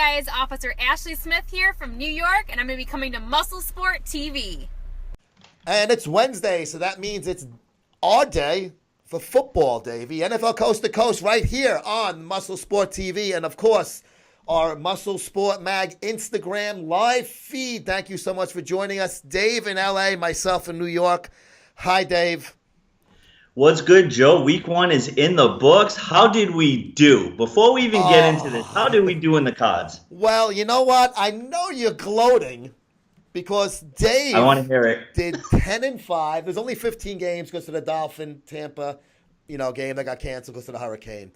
guys, Officer Ashley Smith here from New York, and I'm going to be coming to Muscle Sport TV. And it's Wednesday, so that means it's our day for football, Davey. NFL Coast to Coast right here on Muscle Sport TV. And, of course, our Muscle Sport Mag Instagram live feed. Thank you so much for joining us. Dave in L.A., myself in New York. Hi, Dave. What's good, Joe? Week 1 is in the books. How did we do? Before we even get into this, how did we do in the cards? Well, you know what? I know you're gloating because Dave I want to hear it. did 10-5. There's only 15 games because of the Dolphin-Tampa, game that got canceled because of the hurricane.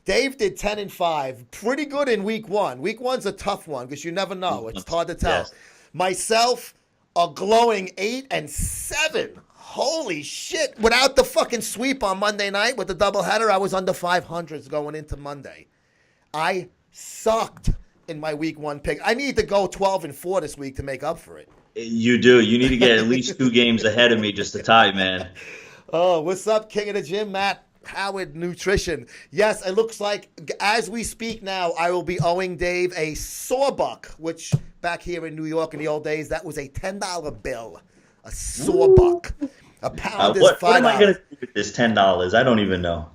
Dave did 10-5. Pretty good in week 1. Week 1's a tough one because you never know. It's hard to tell. Yes. Myself, a glowing 8-7. Holy shit. Without the fucking sweep on Monday night with the doubleheader, I was under 500s going into Monday. I sucked in my week 1 pick. I need to go 12-4 this week to make up for it. You do. You need to get at least 2 games ahead of me just to tie, man. Oh, what's up, King of the Gym, Matt Howard Nutrition? Yes, it looks like as we speak now, I will be owing Dave a sawbuck, which back here in New York in the old days, that was a $10 bill. A sawbuck. A pound is $5. What am I going to do with this $10? I don't even know.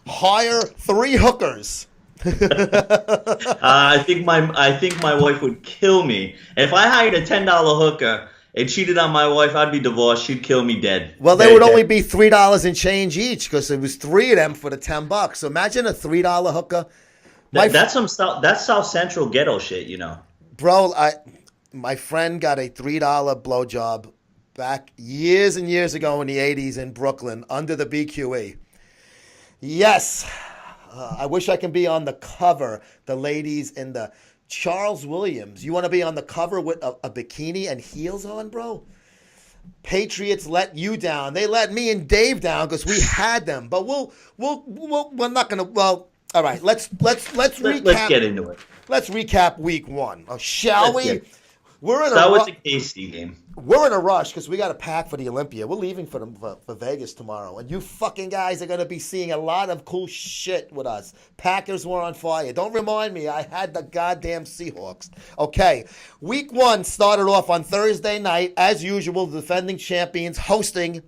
Hire 3 hookers. I think my wife would kill me. If I hired a $10 hooker and cheated on my wife, I'd be divorced. She'd kill me dead. Well, they would only be $3 and change each because it was 3 of them for the $10. So imagine a $3 hooker. That's South Central ghetto shit, Bro, my friend got a $3 blowjob back years and years ago in the 80s in Brooklyn under the BQE. Yes. I wish I can be on the cover, the ladies in the Charles Williams. You want to be on the cover with a bikini and heels on, bro? Patriots let you down. They let me and Dave down because we had them. But we're not going to, well, all right, let's recap. Let's get into it. Let's recap week 1. Shall we? Start with the KC game. We're in a rush because we got to pack for the Olympia. We're leaving for Vegas tomorrow. And you fucking guys are going to be seeing a lot of cool shit with us. Packers were on fire. Don't remind me. I had the goddamn Seahawks. Okay. Week 1 started off on Thursday night. As usual, the defending champions hosting.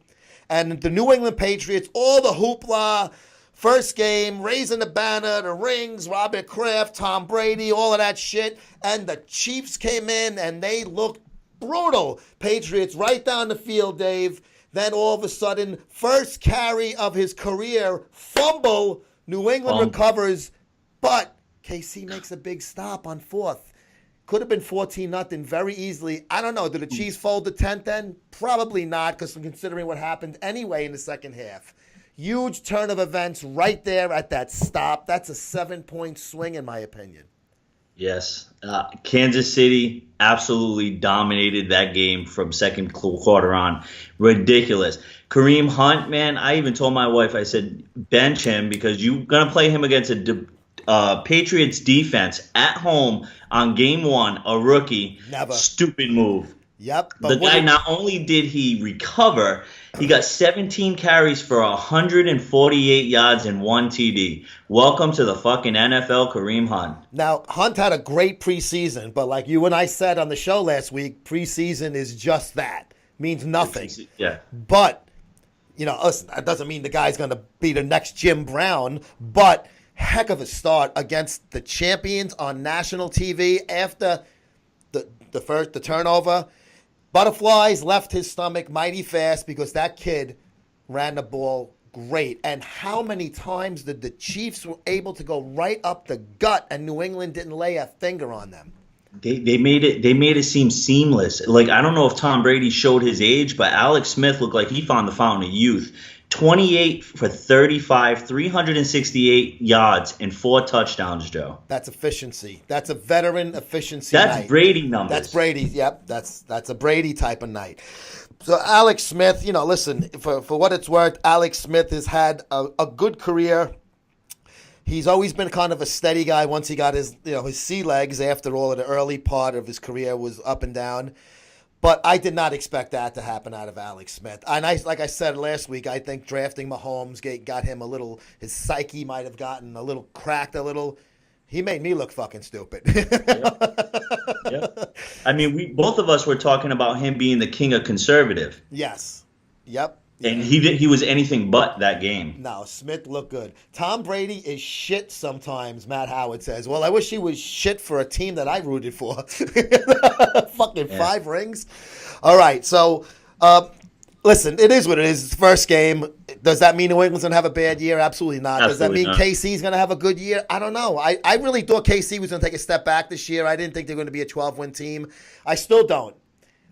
And the New England Patriots, all the hoopla. First game, raising the banner, the rings, Robert Kraft, Tom Brady, all of that shit. And the Chiefs came in and they looked brutal. Patriots right down the field, Dave. Then all of a sudden, first carry of his career, fumble. New England recovers, but KC makes a big stop on 4th. Could have been 14-0 very easily. I don't know. Did the Chiefs fold the tent then? Probably not, because considering what happened anyway in the second half. Huge turn of events right there at that stop. That's a 7-point swing, in my opinion. Yes. Kansas City absolutely dominated that game from second quarter on. Ridiculous. Kareem Hunt, man, I even told my wife, I said, bench him because you're going to play him against a Patriots defense at home on game 1, a rookie. Never. Stupid move. Yep. The guy, not only did he recover, he got 17 carries for 148 yards and 1 TD. Welcome to the fucking NFL, Kareem Hunt. Now, Hunt had a great preseason, but like you and I said on the show last week, preseason is just that. Means nothing. Yeah. But, listen, that doesn't mean the guy's going to be the next Jim Brown, but heck of a start against the champions on national TV after the turnover. Butterflies left his stomach mighty fast because that kid ran the ball great. And how many times did the Chiefs were able to go right up the gut and New England didn't lay a finger on them? They made it seem seamless. Like, I don't know if Tom Brady showed his age, but Alex Smith looked like he found the fountain of youth. 28 for 35, 368 yards, and 4 touchdowns, Joe. That's efficiency. That's a veteran efficiency That's night. Brady numbers. That's Brady. Yep. That's a Brady type of night. So Alex Smith, listen, for what it's worth, Alex Smith has had a good career. He's always been kind of a steady guy once he got his sea legs after all of the early part of his career was up and down. But I did not expect that to happen out of Alex Smith. And like I said last week, I think drafting Mahomes got him his psyche might have gotten a little cracked a little. He made me look fucking stupid. Yep. I mean, we both of us were talking about him being the king of conservative, Yes. Yep. and he was anything but that game. No, Smith looked good. Tom Brady is shit sometimes, Matt Howard says. Well, I wish he was shit for a team that I rooted for. Fucking 5 rings. All right, so listen, it is what it is. It's the first game. Does that mean New England's going to have a bad year? Absolutely not. Does that mean KC's going to have a good year? I don't know. I really thought KC was going to take a step back this year. I didn't think they were going to be a 12-win team. I still don't.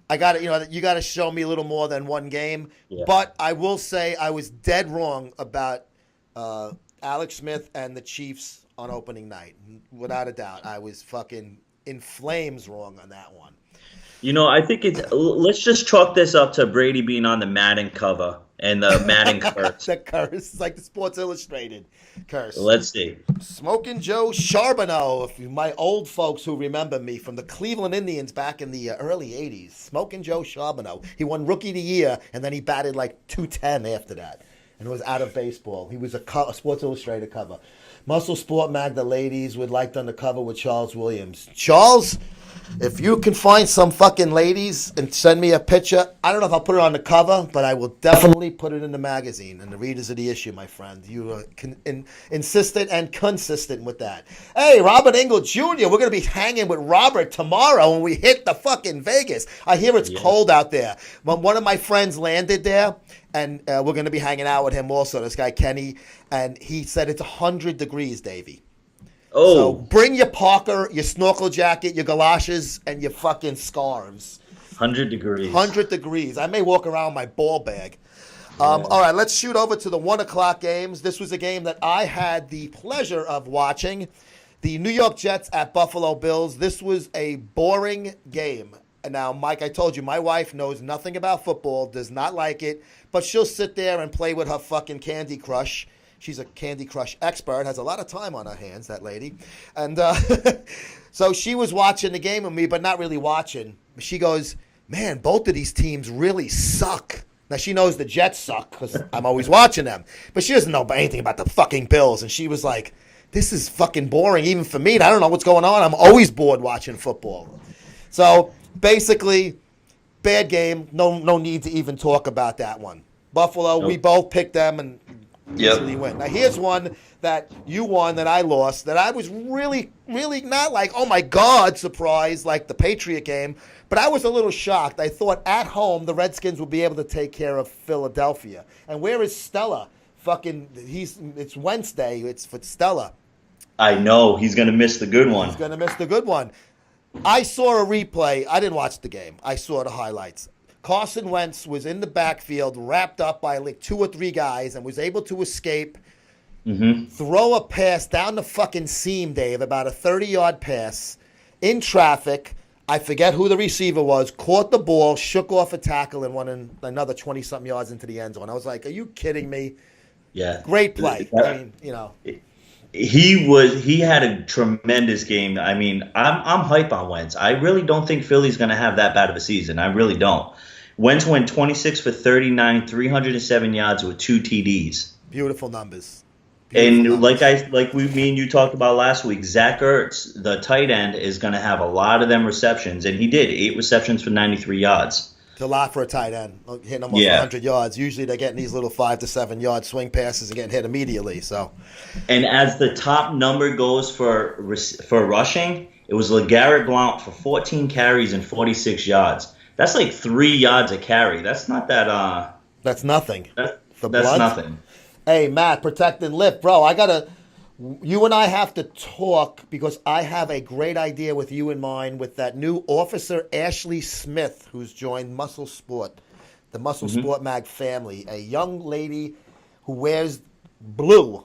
I got to, you got to show me a little more than one game. Yeah. But I will say I was dead wrong about Alex Smith and the Chiefs on opening night. Without a doubt. I was fucking in flames wrong on that one. I think let's just chalk this up to Brady being on the Madden cover and the Madden curse. The curse. It's like the Sports Illustrated curse. Let's see. Smoking Joe Charbonneau, if my old folks who remember me from the Cleveland Indians back in the early 80s. Smoking Joe Charbonneau. He won Rookie of the Year, and then he batted like 210 after that. And was out of baseball. He was a Sports Illustrated cover. Muscle Sport Mag, the ladies would like on the cover with Charles Williams. Charles, if you can find some fucking ladies and send me a picture, I don't know if I'll put it on the cover, but I will definitely put it in the magazine and the readers of the issue, my friend. You are insistent and consistent with that. Hey, Robert Engel Jr., we're going to be hanging with Robert tomorrow when we hit the fucking Vegas. I hear it's cold out there. But one of my friends landed there, and we're going to be hanging out with him also, this guy Kenny, and he said it's 100 degrees, Davey. Oh. So bring your parka, your snorkel jacket, your galoshes, and your fucking scarves. 100 degrees. 100 degrees. I may walk around with my ball bag. All right, let's shoot over to the 1 o'clock games. This was a game that I had the pleasure of watching. The New York Jets at Buffalo Bills. This was a boring game. Now, Mike, I told you, my wife knows nothing about football, does not like it, but she'll sit there and play with her fucking Candy Crush. She's a Candy Crush expert, has a lot of time on her hands, that lady. And so she was watching the game with me, but not really watching. She goes, man, both of these teams really suck. Now, she knows the Jets suck because I'm always watching them. But she doesn't know anything about the fucking Bills. And she was like, this is fucking boring even for me. I don't know what's going on. I'm always bored watching football. So, basically, bad game. No need to even talk about that one. Buffalo, we both picked them and easily win. Now, here's one that you won that I lost that I was really, really not like, oh, my God, surprised like the Patriot game. But I was a little shocked. I thought at home the Redskins would be able to take care of Philadelphia. And where is Stella? It's Wednesday. It's for Stella. I know. He's going to miss the good one. He's going to miss the good one. I saw a replay. I didn't watch the game. I saw the highlights. Carson Wentz was in the backfield, wrapped up by like 2 or 3 guys, and was able to escape, throw a pass down the fucking seam, Dave, about a 30-yard pass in traffic. I forget who the receiver was, caught the ball, shook off a tackle, and went another 20-something yards into the end zone. I was like, are you kidding me? Yeah. Great play. I mean, He had a tremendous game. I mean, I'm hype on Wentz. I really don't think Philly's going to have that bad of a season. I really don't. Wentz went 26 for 39, 307 yards with 2 TDs. Beautiful numbers. Like me and you talked about last week, Zach Ertz, the tight end, is going to have a lot of them receptions, and he did 8 receptions for 93 yards. It's a lot for a tight end, hitting almost 100 yards. Usually they're getting these little 5 to 7 yard swing passes and getting hit immediately. So, and as the top number goes for rushing, it was LeGarrette Blount for 14 carries and 46 yards. That's like 3 yards a carry. That's not that. That's nothing. That's nothing. Hey, Matt, protect and lift, bro. You and I have to talk because I have a great idea with you in mind with that new officer, Ashley Smith, who's joined Muscle Sport, the Muscle Sport Mag family, a young lady who wears blue.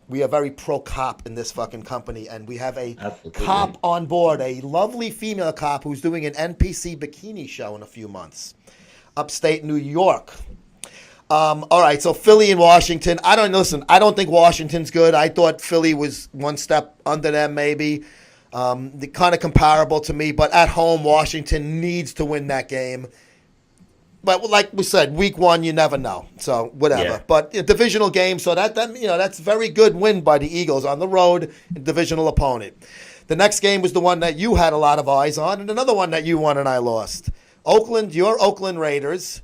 We are very pro-cop in this fucking company, and we have a cop on board, a lovely female cop who's doing an NPC bikini show in a few months, upstate New York. All right, so Philly and Washington. I don't think Washington's good. I thought Philly was one step under them, maybe. They're kind of comparable to me, but at home, Washington needs to win that game. But like we said, week one, you never know. So whatever. Yeah. But a divisional game, so that that's a very good win by the Eagles on the road, divisional opponent. The next game was the one that you had a lot of eyes on, and another one that you won and I lost. Your Oakland Raiders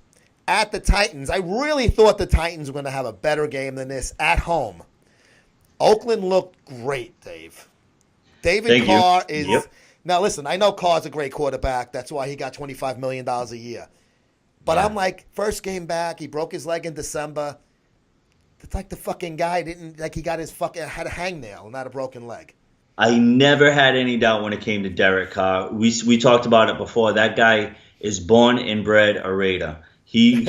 at the Titans. I really thought the Titans were going to have a better game than this at home. Oakland looked great, Dave. David Thank you. Carr is Yep. now. Listen, I know Carr's a great quarterback. That's why he got $25 million a year. But Yeah. I'm like, first game back, he broke his leg in December. It's like the fucking guy didn't he got his had a hangnail, not a broken leg. I never had any doubt when it came to Derek Carr. We talked about it before. That guy is born and bred a Raider. He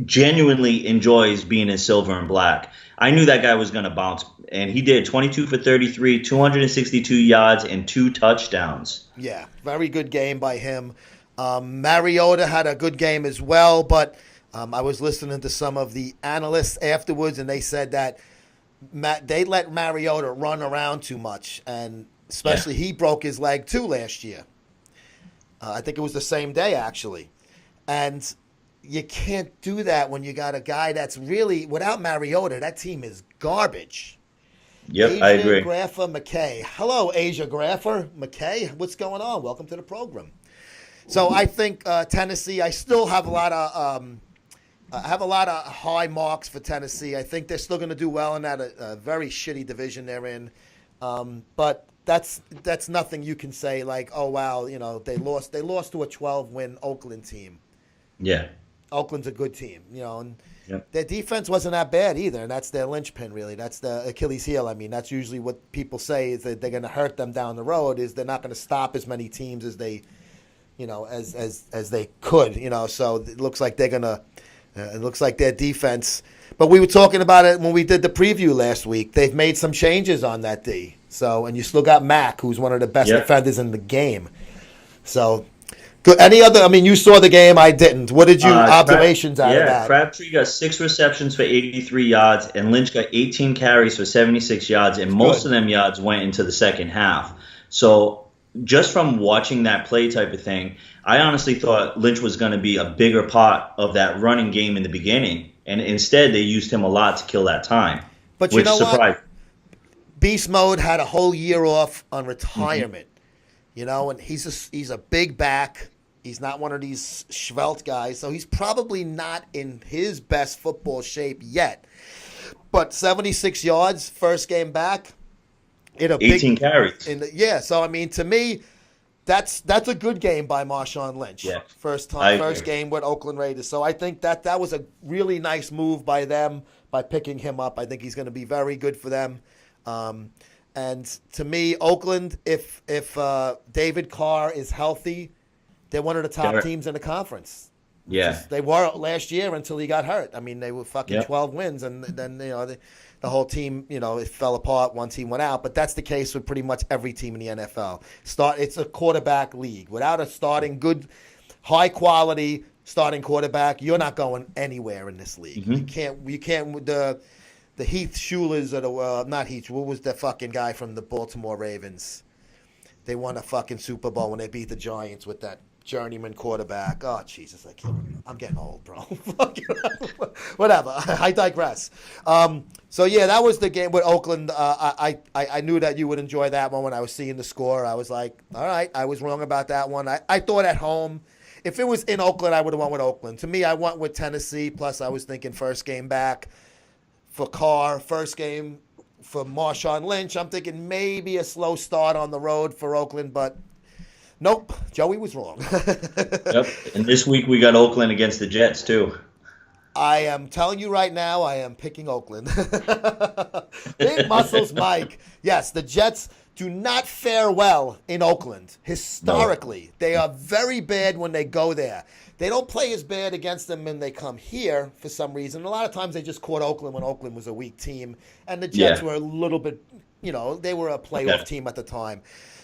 genuinely enjoys being in silver and black. I knew that guy was going to bounce, and he did. 22 for 33, 262 yards, and 2 touchdowns. Yeah, very good game by him. Mariota had a good game as well, but I was listening to some of the analysts afterwards, and they said that they let Mariota run around too much, and especially he broke his leg too last year. I think it was the same day, actually. And you can't do that when you got a guy that's really, without Mariota, that team is garbage. Yep, I agree. Graffer McKay. Hello, Asia Graffer McKay. What's going on? Welcome to the program. So I think Tennessee. I still have a lot of high marks for Tennessee. I think they're still going to do well in that very shitty division they're in. But that's nothing you can say like, oh wow, they lost to a 12-win Oakland team. Yeah. Oakland's a good team, and Yep. their defense wasn't that bad either, and that's their linchpin, really. That's the Achilles heel. I mean, that's usually what people say is that they're going to hurt them down the road. Is they're not going to stop as many teams as they, as they could. So it looks like they're gonna. It looks like their defense. But we were talking about it when we did the preview last week. They've made some changes on that D. So, and you still got Mack, who's one of the best defenders in the game. So. Good. Any other? I mean, you saw the game. I didn't. What did you observations out of that? Crabtree got 6 receptions for 83 yards, and Lynch got 18 carries for 76 yards, and most of them yards went into the second half. So just from watching that play type of thing, I honestly thought Lynch was going to be a bigger part of that running game in the beginning, and instead they used him a lot to kill that time. But you know what? Beast Mode had a whole year off on retirement. And he's a big back. He's not one of these svelte guys, so he's probably not in his best football shape yet. But 76 yards, first game back. 18 carries. So I mean, to me, that's a good game by Marshawn Lynch. Yeah. First game with Oakland Raiders. So I think that was a really nice move by them by picking him up. I think he's going to be very good for them. And to me, Oakland, if David Carr is healthy, they're one of the top teams in the conference. Yeah. They were last year until he got hurt. I mean, they were fucking 12 wins, and then the whole team, it fell apart once he went out. But that's the case with pretty much every team in the NFL. It's a quarterback league. Without a starting good, high quality starting quarterback, you're not going anywhere in this league. Mm-hmm. You can't the Heath Schulers not Heath. What was the fucking guy from the Baltimore Ravens? They won a fucking Super Bowl when they beat the Giants with that journeyman quarterback. Oh, Jesus, I'm getting old, bro. Whatever. I digress. So, yeah, that was the game with Oakland. I knew that you would enjoy that one when I was seeing the score. I was like, all right, I was wrong about that one. I thought at home, if it was in Oakland, I would have went with Oakland. To me, I went with Tennessee, plus I was thinking first game back for Carr, first game for Marshawn Lynch. I'm thinking maybe a slow start on the road for Oakland, but nope, Joey was wrong. Yep. And this week we got Oakland against the Jets too. I am telling you right now, I am picking Oakland. Big muscles, Mike. Yes, the Jets do not fare well in Oakland. Historically, they are very bad when they go there. They don't play as bad against them when they come here for some reason. A lot of times they just caught Oakland when Oakland was a weak team. And the Jets were a little bit, they were a playoff team at the time.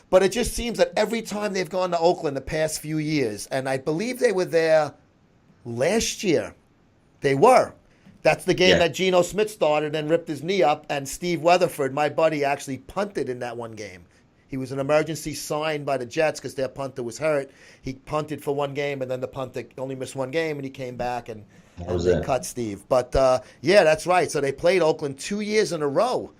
But it just seems that every time they've gone to Oakland the past few years, and I believe they were there last year. They were. That's the game that Geno Smith started and ripped his knee up, and Steve Weatherford, my buddy, actually punted in that one game. He was an emergency sign by the Jets because their punter was hurt. He punted for one game, and then the punter only missed one game, and he came back and they cut Steve. But yeah, that's right. So they played Oakland 2 years in a row.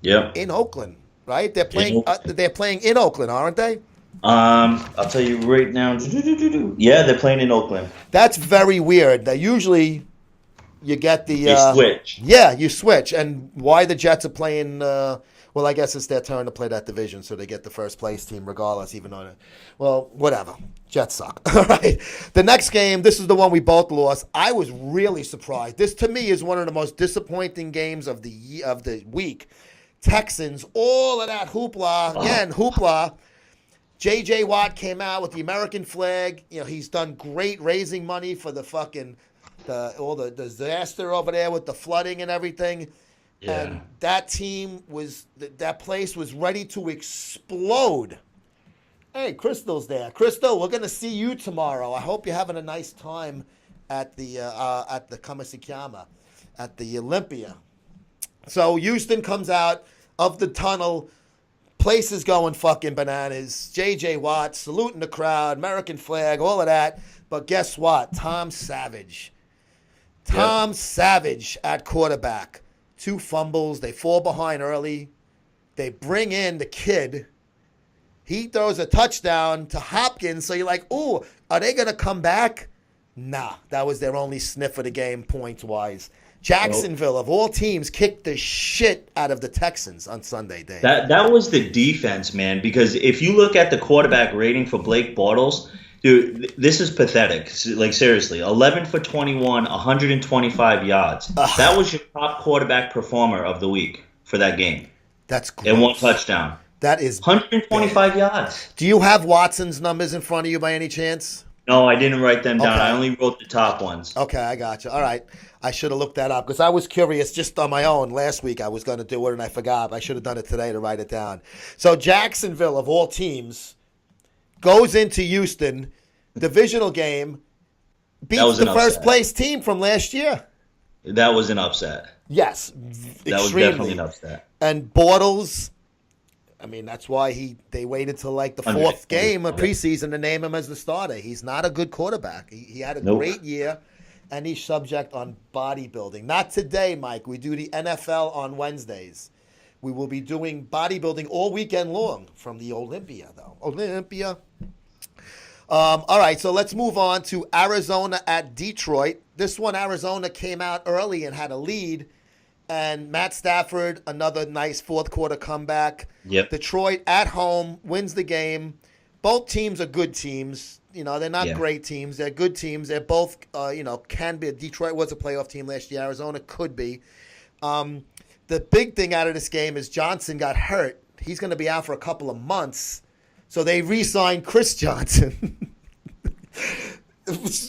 Yep. In Oakland, right? They're playing. They're playing in Oakland, aren't they? I'll tell you right now. Yeah, they're playing in Oakland. That's very weird. That usually you get the They switch. Yeah, you switch. And why the Jets are playing? Well, I guess it's their turn to play that division, so they get the first place team regardless. Even though, well, whatever. Jets suck. All right. The next game. This is the one we both lost. I was really surprised. This to me is one of the most disappointing games of the week. Texans, all of that hoopla again. Hoopla. J.J. Watt came out with the American flag. You know, he's done great raising money for the fucking all the disaster over there with the flooding and everything. Yeah. And that team that place was ready to explode. Hey, Crystal's there. Crystal, we're gonna see you tomorrow. I hope you're having a nice time at the Kamasikama, at the Olympia. So Houston comes out of the tunnel. Place is going fucking bananas. J.J. Watt saluting the crowd, American flag, all of that. But guess what? Tom Savage at quarterback. 2 fumbles. They fall behind early. They bring in the kid. He throws a touchdown to Hopkins. So you're like, ooh, are they going to come back? Nah, that was their only sniff of the game points-wise. Jacksonville, of all teams, kicked the shit out of the Texans on Sunday, Dave. That was the defense, man, because if you look at the quarterback rating for Blake Bortles, dude, this is pathetic. Like, seriously, 11 for 21, 125 yards. That was your top quarterback performer of the week for that game. That's great. And 1 touchdown. That is 125 yards. Do you have Watson's numbers in front of you by any chance? No, I didn't write them down. Okay. I only wrote the top ones. Okay, I got you. All right. I should have looked that up because I was curious just on my own. Last week I was going to do it and I forgot. I should have done it today to write it down. So Jacksonville, of all teams, goes into Houston, divisional game, beats the first place team from last year. That was an upset. Yes, that was definitely an upset. And Bortles, I mean, that's why they waited till like the 4th game of preseason to name him as the starter. He's not a good quarterback. He had a great year, and he's subject on bodybuilding. Not today, Mike. We do the NFL on Wednesdays. We will be doing bodybuilding all weekend long from the Olympia, though. Olympia. All right, so let's move on to Arizona at Detroit. This one, Arizona came out early and had a lead. And Matt Stafford, another nice 4th quarter comeback. Yep. Detroit at home wins the game. Both teams are good teams. You know, they're not great teams. They're good teams. They're both, can be. Detroit was a playoff team last year. Arizona could be. The big thing out of this game is Johnson got hurt. He's going to be out for a couple of months. So they re-signed Chris Johnson.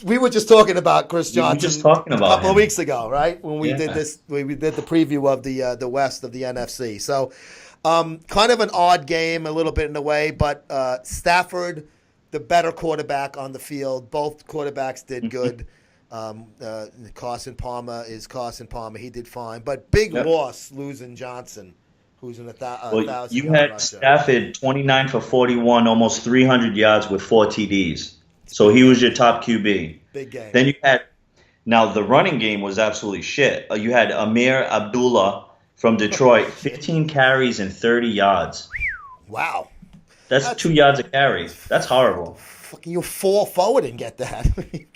We were just talking about Chris Johnson a couple of weeks ago, right? When we did this, we did the preview of the West of the NFC. So, kind of an odd game, a little bit in a way, but Stafford, the better quarterback on the field. Both quarterbacks did good. Carson Palmer is Carson Palmer. He did fine, but big loss losing Johnson, who's in 1,000. You had Stafford 29 for 41, almost 300 yards with 4 TDs. So he was your top QB. Big game. Then you had now the running game was absolutely shit. You had Amir Abdullah from Detroit, 15 carries and 30 yards. Wow. That's 2 yards a carry. That's horrible. Fucking you fall forward and get that.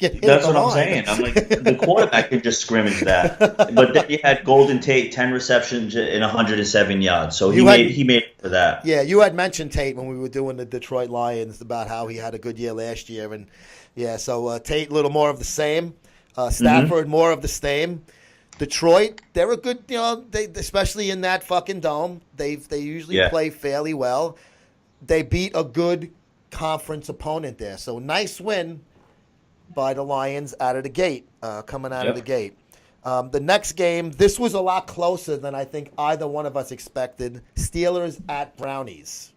That's what I'm saying. I'm like, the quarterback could just scrimmage that. But then you had Golden Tate, 10 receptions and 107 yards. So he made it for that. Yeah, you had mentioned Tate when we were doing the Detroit Lions about how he had a good year last year. And yeah, so Tate, a little more of the same. Stafford, more of the same. Detroit, they're a good, they especially in that fucking dome. They usually play fairly well. They beat a good conference opponent there. So nice win by the Lions out of the gate, coming out of the gate. The next game, this was a lot closer than I think either one of us expected. Steelers at Brownies.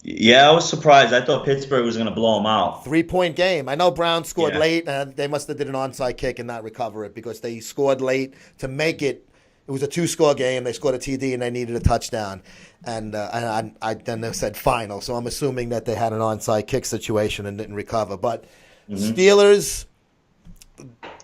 Yeah, I was surprised. I thought Pittsburgh was going to blow them out. 3-point game. I know Browns scored late. They must have did an onside kick and not recover it because they scored late to make it It was a 2-score game. They scored a TD and they needed a touchdown. And I then they said final. So I'm assuming that they had an onside kick situation and didn't recover. But Steelers,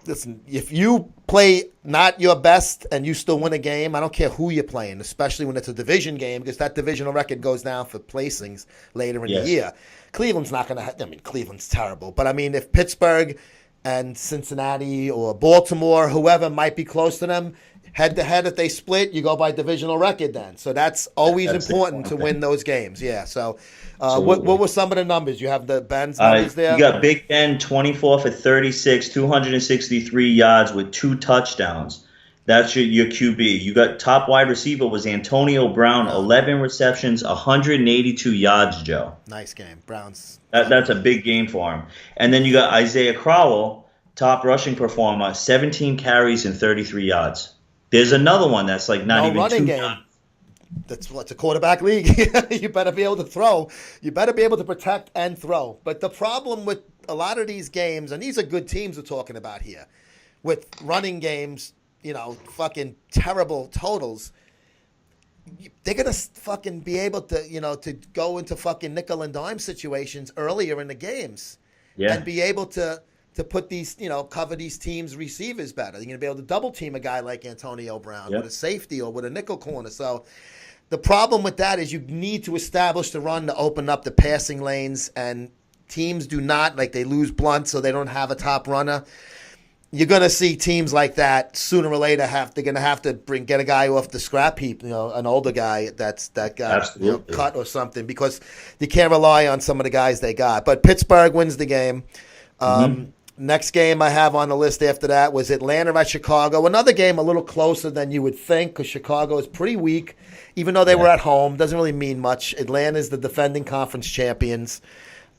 listen, if you play not your best and you still win a game, I don't care who you're playing, especially when it's a division game, because that divisional record goes down for placings later in the year. Cleveland's not going to – I mean, Cleveland's terrible. But, I mean, if Pittsburgh and Cincinnati or Baltimore, whoever might be close to them, head-to-head, if they split, you go by divisional record then. So that's always important to win those games. Yeah, so what were some of the numbers? You have the Ben's numbers there? You got Big Ben, 24 for 36, 263 yards with 2 touchdowns. That's your QB. You got top wide receiver was Antonio Brown, 11 receptions, 182 yards, Joe. Nice game. Browns. That's a big game for him. And then you got Isaiah Crowell, top rushing performer, 17 carries and 33 yards. There's another one that's like not even running 2 game. yards. That's what's a quarterback league. You better be able to throw. You better be able to protect and throw. But the problem with a lot of these games, and these are good teams we're talking about here, with running games, fucking terrible totals, they're going to fucking be able to, to go into fucking nickel and dime situations earlier in the games. Yeah. And be able to put these, cover these teams' receivers better. You're going to be able to double team a guy like Antonio Brown with a safety or with a nickel corner. So the problem with that is you need to establish the run to open up the passing lanes, and teams do not, like they lose Blunt, so they don't have a top runner. You're going to see teams like that sooner or later they're going to have to get a guy off the scrap heap, an older guy that got cut or something, because you can't rely on some of the guys they got. But Pittsburgh wins the game. Next game I have on the list after that was Atlanta at Chicago. Another game a little closer than you would think, because Chicago is pretty weak. Even though they were at home, doesn't really mean much. Atlanta is the defending conference champions.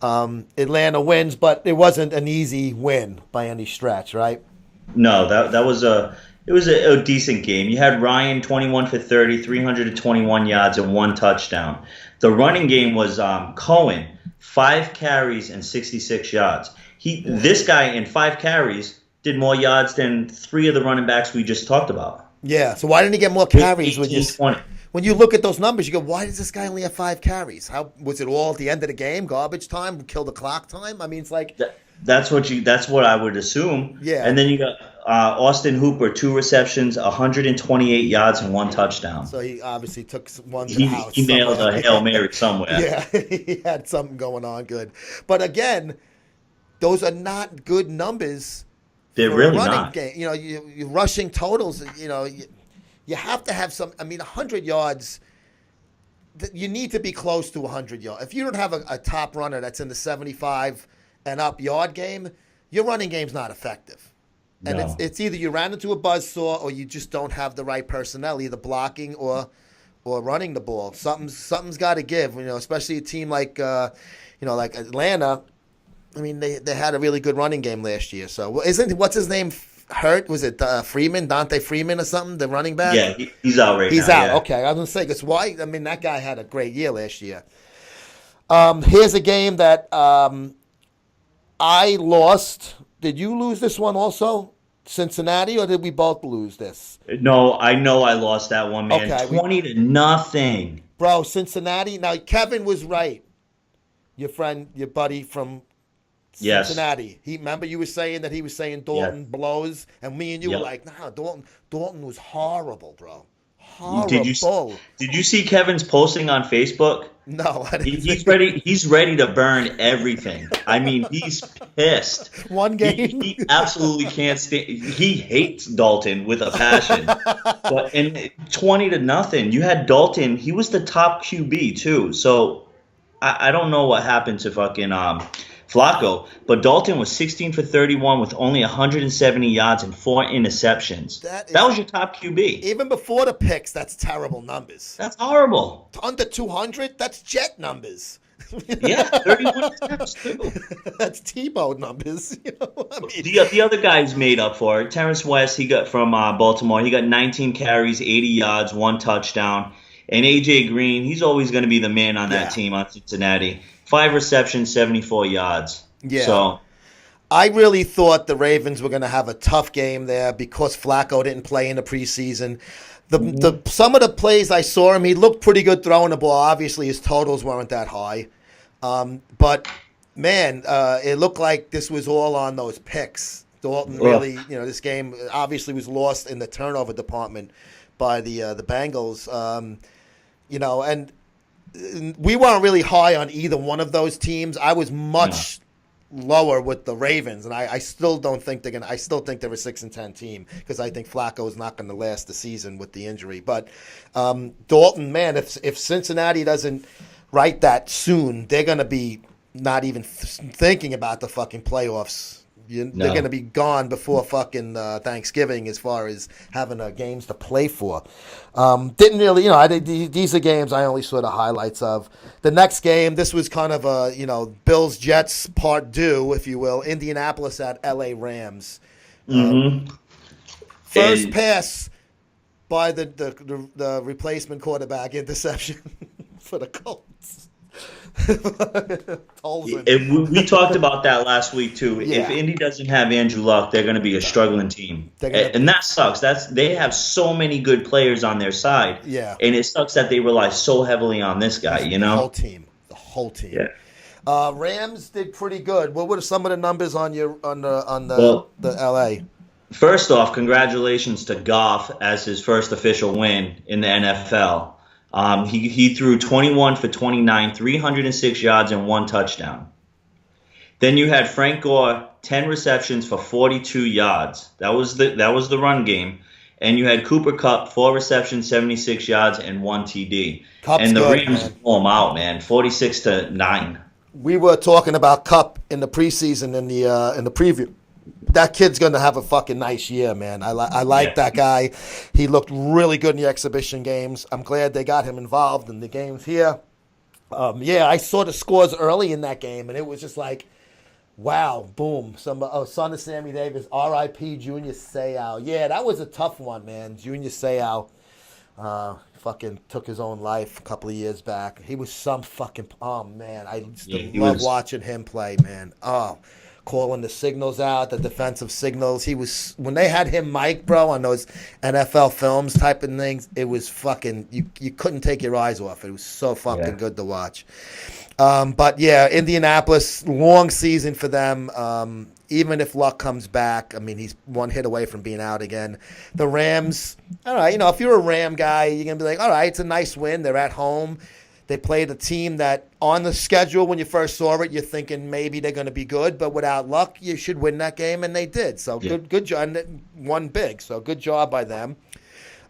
Atlanta wins, but it wasn't an easy win by any stretch, right? No, that was a decent game. You had Ryan 21 for 30, 321 yards and 1 touchdown. The running game was Cohen, 5 carries and 66 yards. This guy in 5 carries did more yards than 3 of the running backs we just talked about. Yeah, so why didn't he get more carries? 20. When you look at those numbers, you go, why does this guy only have 5 carries? How was it all at the end of the game? Garbage time? Kill the clock time? I mean, it's like that's what I would assume. Yeah. And then you got Austin Hooper, 2 receptions, 128 yards and 1 touchdown. So he obviously took one to the house. He nailed a Hail Mary somewhere. Yeah, he had something going on good. But again, those are not good numbers. They're really not. Game. You rushing totals, you have to have some. I mean, 100 yards, you need to be close to 100 yards. If you don't have a top runner that's in the 75 and up yard game, your running game's not effective. And No. it's either you ran into a buzzsaw or you just don't have the right personnel, either blocking or running the ball. Something's got to give, especially a team like like Atlanta. I mean, they had a really good running game last year. So what's his name hurt? Was it Freeman, Dante Freeman or something, the running back? Yeah, he's out right now. He's out. Yeah. Okay, I was going to say, because why? I mean, that guy had a great year last year. Here's a game that I lost. Did you lose this one also? Cincinnati, or did we both lose this? No, I know I lost that one, man. Okay, 20-0. Bro, Cincinnati. Now, Kevin was right. Your buddy from Yes. Cincinnati. Remember you were saying that he was saying Dalton blows, and me and you were like, nah, Dalton was horrible, bro. Horrible. Did you see Kevin's posting on Facebook? No, I didn't. He's ready to burn everything. I mean, he's pissed. One game. He absolutely can't stand. He hates Dalton with a passion. But in 20-0, you had Dalton. He was the top QB too. So I don't know what happened to fucking Flacco, but Dalton was 16 for 31 with only 170 yards and 4 interceptions. That was your top QB. Even before the picks, that's terrible numbers. That's horrible. Under 200, that's Jet numbers. Yeah, 31 attempts too. That's Tebow numbers. I mean, the other guys made up for it. Terrence West, he got from Baltimore. He got 19 carries, 80 yards, 1 touchdown. And A.J. Green, he's always going to be the man on that team on Cincinnati. 5 receptions, 74 yards. Yeah. So I really thought the Ravens were going to have a tough game there because Flacco didn't play in the preseason. Some of the plays I saw him, he looked pretty good throwing the ball. Obviously, his totals weren't that high. But, man, it looked like this was all on those picks. Dalton really, this game obviously was lost in the turnover department by the Bengals. And we weren't really high on either one of those teams. I was much lower with the Ravens, and I still don't think they're gonna. I still think they're a 6-10 team because I think Flacco is not going to last the season with the injury. But Dalton, man, if Cincinnati doesn't right that soon, they're going to be not even thinking about the fucking playoffs. They're going to be gone before fucking Thanksgiving as far as having games to play for. Didn't really, these are games I only saw the highlights of. The next game, this was kind of a, Bills-Jets part 2, if you will. Indianapolis at L.A. Rams. First pass by the replacement quarterback, interception for the Colts. We talked about that last week too. Yeah. If Indy doesn't have Andrew Luck, they're going to be a struggling team, and that sucks. They have so many good players on their side, and it sucks that they rely so heavily on this guy. The whole team. Yeah. Rams did pretty good. What were some of the numbers on the LA? First off, congratulations to Goff as his first official win in the NFL. He threw 21 for 29, 306 yards and 1 touchdown. Then you had Frank Gore, 10 receptions for 42 yards. That was the run game. And you had Cooper Kupp, 4 receptions, 76 yards and 1 TD. Kupp's and the good, Rams blew him out, man, 46-9. We were talking about Kupp in the preseason in the preview. That kid's going to have a fucking nice year, man. I like that guy. He looked really good in the exhibition games. I'm glad they got him involved in the games here. I saw the scores early in that game, and it was just like, wow, boom. Son of Sammy Davis, R.I.P. Junior Seau. Yeah, that was a tough one, man. Junior Seau fucking took his own life a couple of years back. He was some fucking, oh, man. I love watching him play, man. Oh, calling the signals out, the defensive signals. He was, when they had him mic, bro, on those NFL films type of things, it was fucking, you couldn't take your eyes off it. It was so fucking good to watch. But yeah, Indianapolis, long season for them. Even if Luck comes back, I mean, he's one hit away from being out again. The Rams, all right, if you're a Ram guy, you're going to be like, all right, it's a nice win. They're at home. They played a team that on the schedule when you first saw it, you're thinking maybe they're going to be good, but without Luck, you should win that game, and they did. So good job, and won big. So good job by them.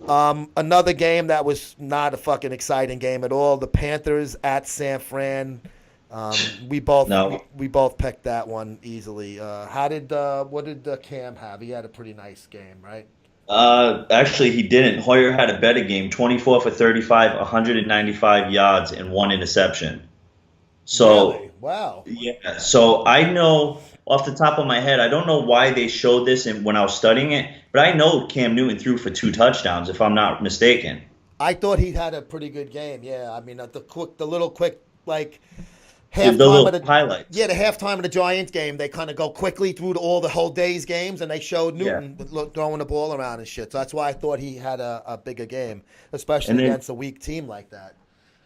Another game that was not a fucking exciting game at all. The Panthers at San Fran. We both picked that one easily. What did Cam have? He had a pretty nice game, right? Actually, he didn't. Hoyer had a better game, 24 for 35, 195 yards, and 1 interception. So, really? Wow. Yeah. So I know off the top of my head, I don't know why they showed this when I was studying it, but I know Cam Newton threw for 2 touchdowns, if I'm not mistaken. I thought he had a pretty good game. Yeah. I mean, the little quick halftime of the highlights. Yeah, the halftime of the Giants game, they kind of go quickly through all the whole day's games, and they showed Newton throwing the ball around and shit. So that's why I thought he had a bigger game, especially against a weak team like that.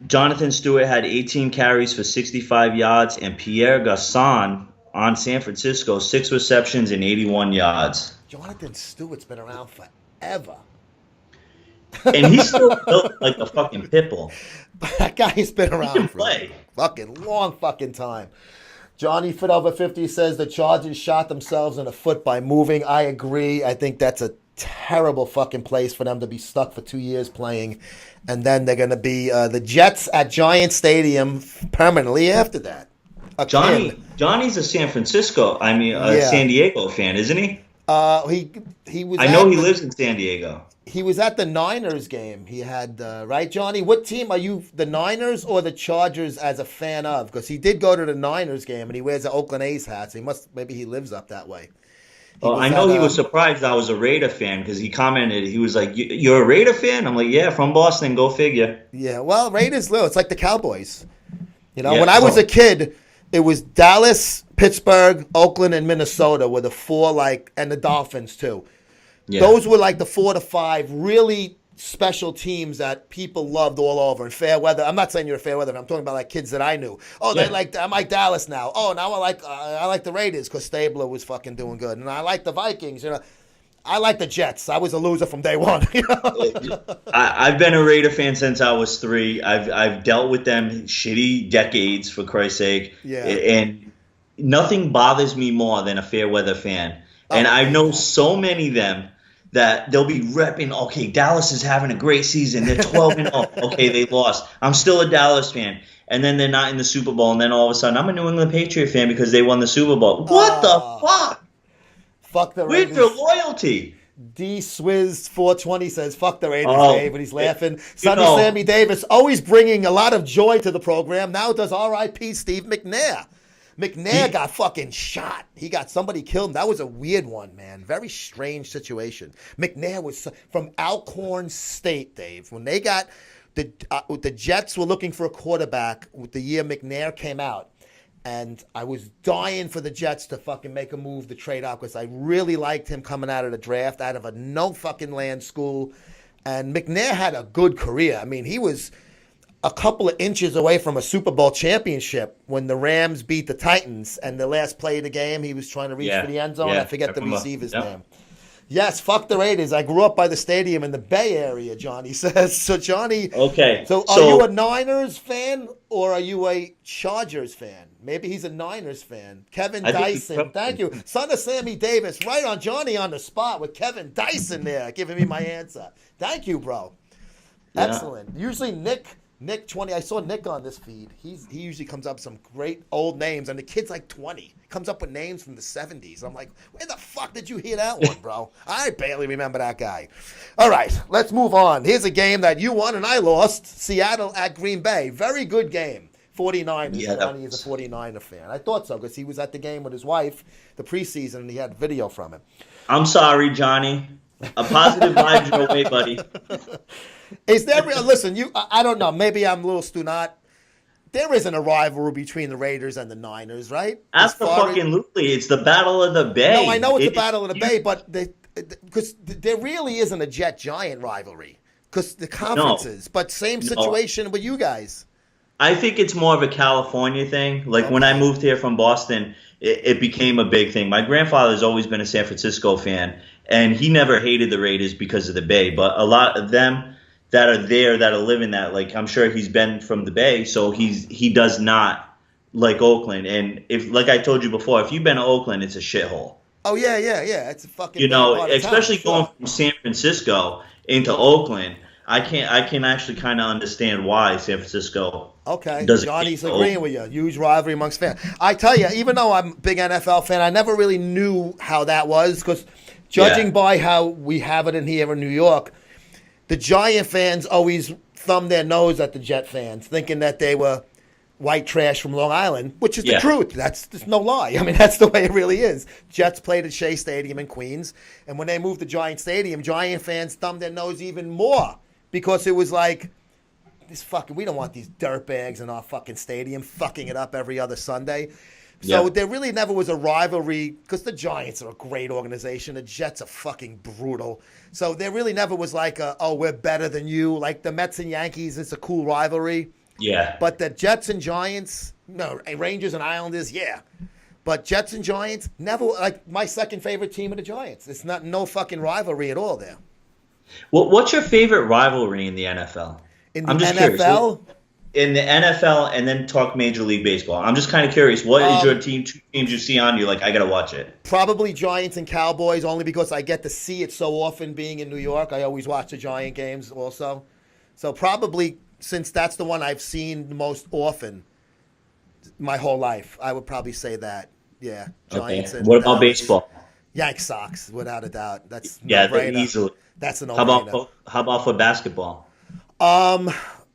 Jonathan Stewart had 18 carries for 65 yards, and Pierre Garçon on San Francisco, 6 receptions and 81 yards. Jonathan Stewart's been around forever. And he's still built like a fucking pit bull. That guy's been around for a fucking long fucking time. Johnny Fit Over 50 says the Chargers shot themselves in the foot by moving. I agree. I think that's a terrible fucking place for them to be stuck for 2 years playing. And then they're going to be the Jets at Giant Stadium permanently after that. Johnny's a San Diego fan, isn't he? He was. I know he lives in San Diego. He was at the Niners game. He had, right, Johnny? What team are you, the Niners or the Chargers, as a fan of? Because he did go to the Niners game, and he wears the Oakland A's hat, so maybe he lives up that way. He was surprised I was a Raider fan because he commented, he was like, "You're a Raider fan?" I'm like, "Yeah, from Boston, go figure." Yeah, well, Raiders, it's like the Cowboys. When I was a kid, it was Dallas, Pittsburgh, Oakland, and Minnesota were the four, and the Dolphins too. Yeah. Those were like the 4 to 5 really special teams that people loved all over. And Fairweather, I'm not saying you're a Fairweather, I'm talking about like kids that I knew. Oh, Yeah. I like Dallas now. Oh, now I like the Raiders because Stabler was fucking doing good, and I like the Vikings. I like the Jets. I was a loser from day one. I've been a Raider fan since I was 3. I've dealt with them shitty decades, for Christ's sake. Yeah. And nothing bothers me more than a fair weather fan. And I know so many of them that they'll be repping, okay, Dallas is having a great season. They're 12-0. Okay, they lost. I'm still a Dallas fan. And then they're not in the Super Bowl. And then all of a sudden, I'm a New England Patriot fan because they won the Super Bowl. What the fuck? Fuck the Where's Raiders. your loyalty? D Swizz 420 says, fuck the Raiders, Oh, Dave, and he's laughing. you Sonny know- Sammy Davis, always bringing a lot of joy to the program. Now does R.I.P. Steve McNair. McNair got fucking shot. He got somebody killed. That was a weird one, man. Very strange situation. McNair was from Alcorn State, Dave. When they got the Jets were looking for a quarterback with the year McNair came out. And I was dying for the Jets to fucking make a move to trade out because I really liked him coming out of the draft, out of a no fucking land school. And McNair had a good career. I mean, he was a couple of inches away from a Super Bowl championship when the Rams beat the Titans. And the last play of the game, he was trying to reach for the end zone. I forget the receiver's name. Yes, fuck the Raiders. I grew up by the stadium in the Bay Area, Johnny says. So, Johnny, Okay. so are you a Niners fan or are you a Chargers fan? Maybe he's a Niners fan. Kevin I think Dyson, thank you. Son of Sammy Davis, right on Johnny on the spot with Kevin Dyson there giving me my answer. Thank you, bro. Yeah. Excellent. Usually Nick 20, I saw Nick on this feed. He usually comes up with some great old names, and the kid's like 20. Comes up with names from the 70s. I'm like, where the fuck did you hear that one, bro? I barely remember that guy. All right, let's move on. Here's a game that you won and I lost. Seattle at Green Bay. Very good game. 49ers. Yeah, Johnny is a 49er fan. I thought so because he was at the game with his wife, the preseason, and he had video from him. I'm sorry, Johnny. A positive vibes your way, buddy. Is there? Listen, I don't know. Maybe I'm a little Stunat. There isn't a rivalry between the Raiders and the Niners, right? Absolutely. It's the Battle of the Bay. No, I know it's the Battle of the Bay, but because there really isn't a Jet-Giant rivalry because the conferences. But same situation with you guys. I think it's more of a California thing. Like when I moved here from Boston, it became a big thing. My grandfather's always been a San Francisco fan, and he never hated the Raiders because of the Bay. But a lot of them that are there, that are living that, like I'm sure he's been from the Bay, so he does not like Oakland. And if, like I told you before, if you've been to Oakland, it's a shithole. Oh yeah. It's a fucking. Especially going from San Francisco into Oakland. I can actually kind of understand why San Francisco. Okay, doesn't Johnny's hate agreeing with you. Huge rivalry amongst fans. I tell you, even though I'm a big NFL fan, I never really knew how that was because judging by how we have it in here in New York, the Giant fans always thumb their nose at the Jet fans, thinking that they were white trash from Long Island, which is the truth. That's no lie. I mean, that's the way it really is. Jets played at Shea Stadium in Queens, and when they moved to Giant Stadium, Giant fans thumbed their nose even more because it was like, we don't want these dirtbags in our fucking stadium fucking it up every other Sunday. So there really never was a rivalry because the Giants are a great organization. The Jets are fucking brutal. So there really never was like we're better than you. Like the Mets and Yankees, it's a cool rivalry. Yeah. But the Jets and Giants, no, Rangers and Islanders, yeah. But Jets and Giants, never, like my second favorite team are the Giants. It's no fucking rivalry at all there. Well, what's your favorite rivalry in the NFL? I'm just NFL? Curious. In the NFL, and then talk Major League Baseball. I'm just kind of curious. What is your team? Two teams you see on? You're like, I gotta watch it. Probably Giants and Cowboys, only because I get to see it so often. Being in New York, I always watch the Giant games also. So probably since that's the one I've seen the most often, my whole life, I would probably say that. Yeah, Giants. Okay. And what about baseball? Yanks Sox, without a doubt. That's easily. That's an How about for basketball?